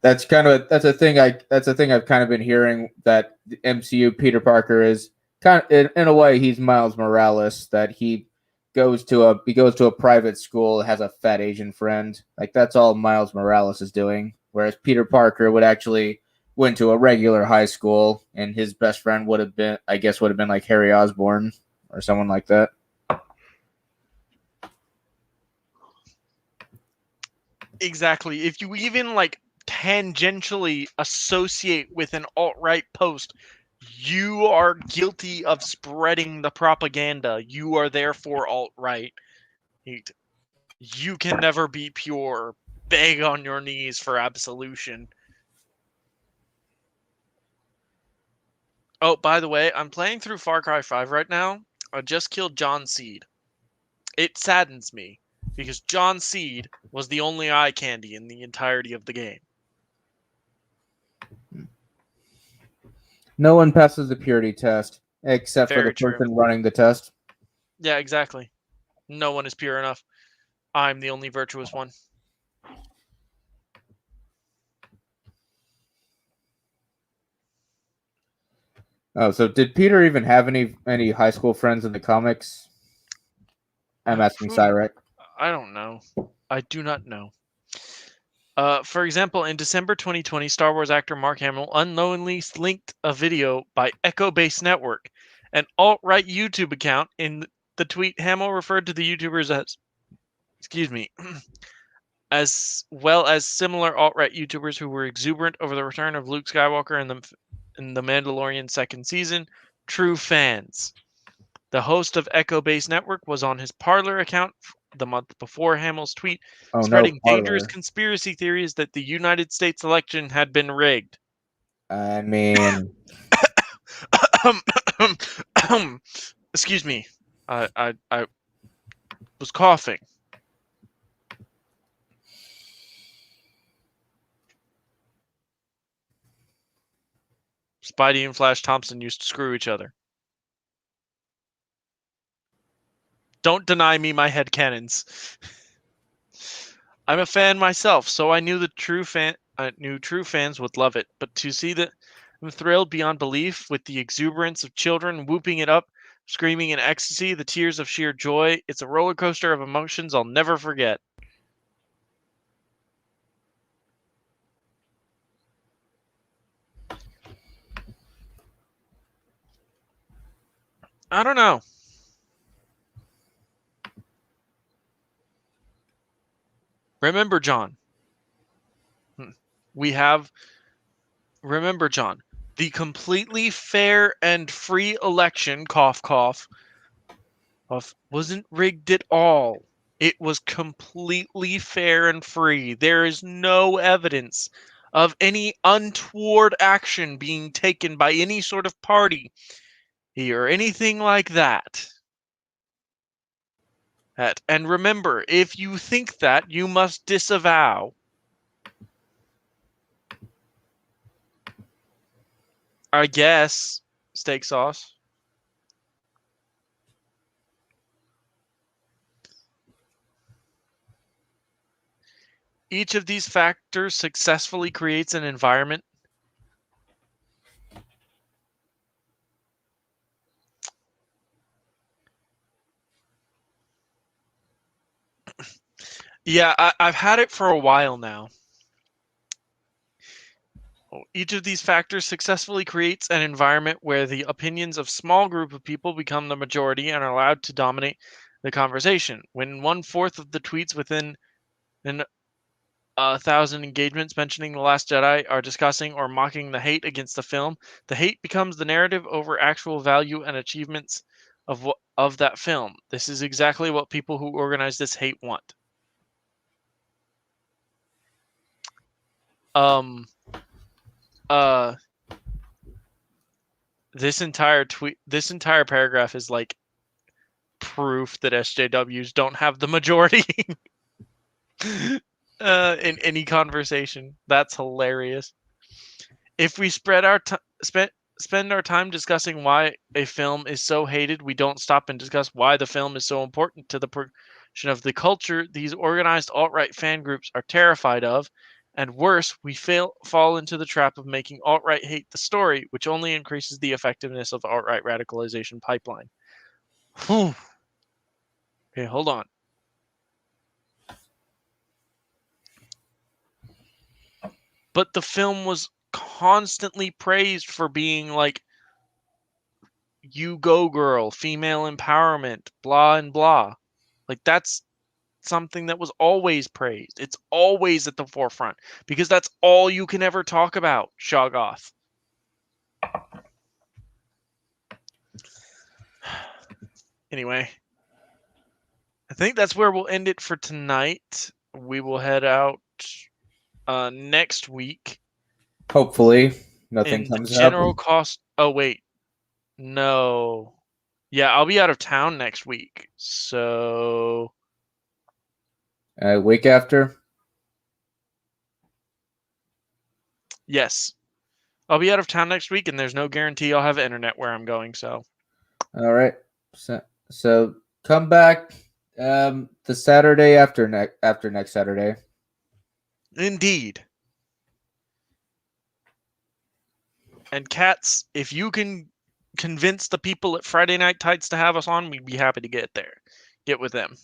That's a thing I've kind of been hearing, that the MCU Peter Parker is kind of, in a way, he's Miles Morales, that he goes to a private school, has a fat Asian friend. Like, that's all Miles Morales is doing, whereas Peter Parker would actually went to a regular high school, and his best friend would have been like Harry Osborn or someone like that. Exactly. If you even like tangentially associate with an alt-right post, you are guilty of spreading the propaganda. You are therefore alt-right. You can never be pure. Beg on your knees for absolution. Oh, by the way, I'm playing through Far Cry 5 right now. I just killed John Seed. It saddens me, because John Seed was the only eye candy in the entirety of the game. No one passes the purity test except for Very the true. person running the test. Yeah, exactly. No one is pure enough. I'm the only virtuous one. Oh, so did Peter even have any high school friends in the comics? I'm asking Cyrek. I don't know. I do not know. For example, in December 2020, Star Wars actor Mark Hamill unknowingly linked a video by Echo Base Network, an alt-right YouTube account. In the tweet, Hamill referred to the YouTubers as, as well as similar alt-right YouTubers who were exuberant over the return of Luke Skywalker in the Mandalorian second season, true fans. The host of Echo Base Network was on his Parler account the month before Hamill's tweet, spreading dangerous conspiracy theories that the United States election had been rigged. I mean, excuse me, I was coughing. Spidey and Flash Thompson used to screw each other. Don't deny me my headcanons. I'm a fan myself, so I knew true fans would love it. But to see that, I'm thrilled beyond belief with the exuberance of children whooping it up, screaming in ecstasy, the tears of sheer joy. It's a roller coaster of emotions I'll never forget. I don't know. Remember, John. Remember, John. The completely fair and free election, cough, cough, wasn't rigged at all. It was completely fair and free. There is no evidence of any untoward action being taken by any sort of party or anything like that. And remember, if you think that, you must disavow. I guess, steak sauce. Each of these factors successfully creates an environment. Yeah, I've had it for a while now. Each of these factors successfully creates an environment where the opinions of small group of people become the majority and are allowed to dominate the conversation. When 1/4 of the tweets within an 1,000 engagements mentioning The Last Jedi are discussing or mocking the hate against the film, the hate becomes the narrative over actual value and achievements of that film. This is exactly what people who organize this hate want. This entire paragraph is like proof that SJWs don't have the majority in any conversation. That's hilarious. If we spend our time discussing why a film is so hated, we don't stop and discuss why the film is so important to the portion of the culture these organized alt-right fan groups are terrified of. And worse, we fall into the trap of making alt-right hate the story, which only increases the effectiveness of alt-right radicalization pipeline. Whew. Okay, hold on. But the film was constantly praised for being like, you go girl, female empowerment, blah and blah. Like, that's something that was always praised. It's always at the forefront because that's all you can ever talk about, Shoggoth. Anyway, I think that's where we'll end it for tonight. We will head out next week. Hopefully, nothing In the comes general up. cost. Oh, wait. No. Yeah, I'll be out of town next week. So. Week after. Yes. I'll be out of town next week, and there's no guarantee I'll have internet where I'm going, so. All right. So come back the Saturday after next Saturday. Indeed. And Cats, if you can convince the people at Friday Night Tights to have us on, we'd be happy to get there. Get with them.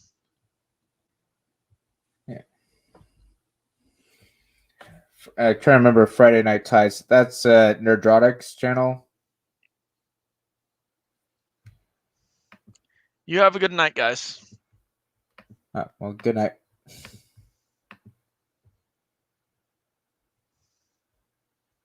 Yeah. I try to remember Friday Night Tights. That's Nerdrotic's channel. You have a good night, guys. Well, good night.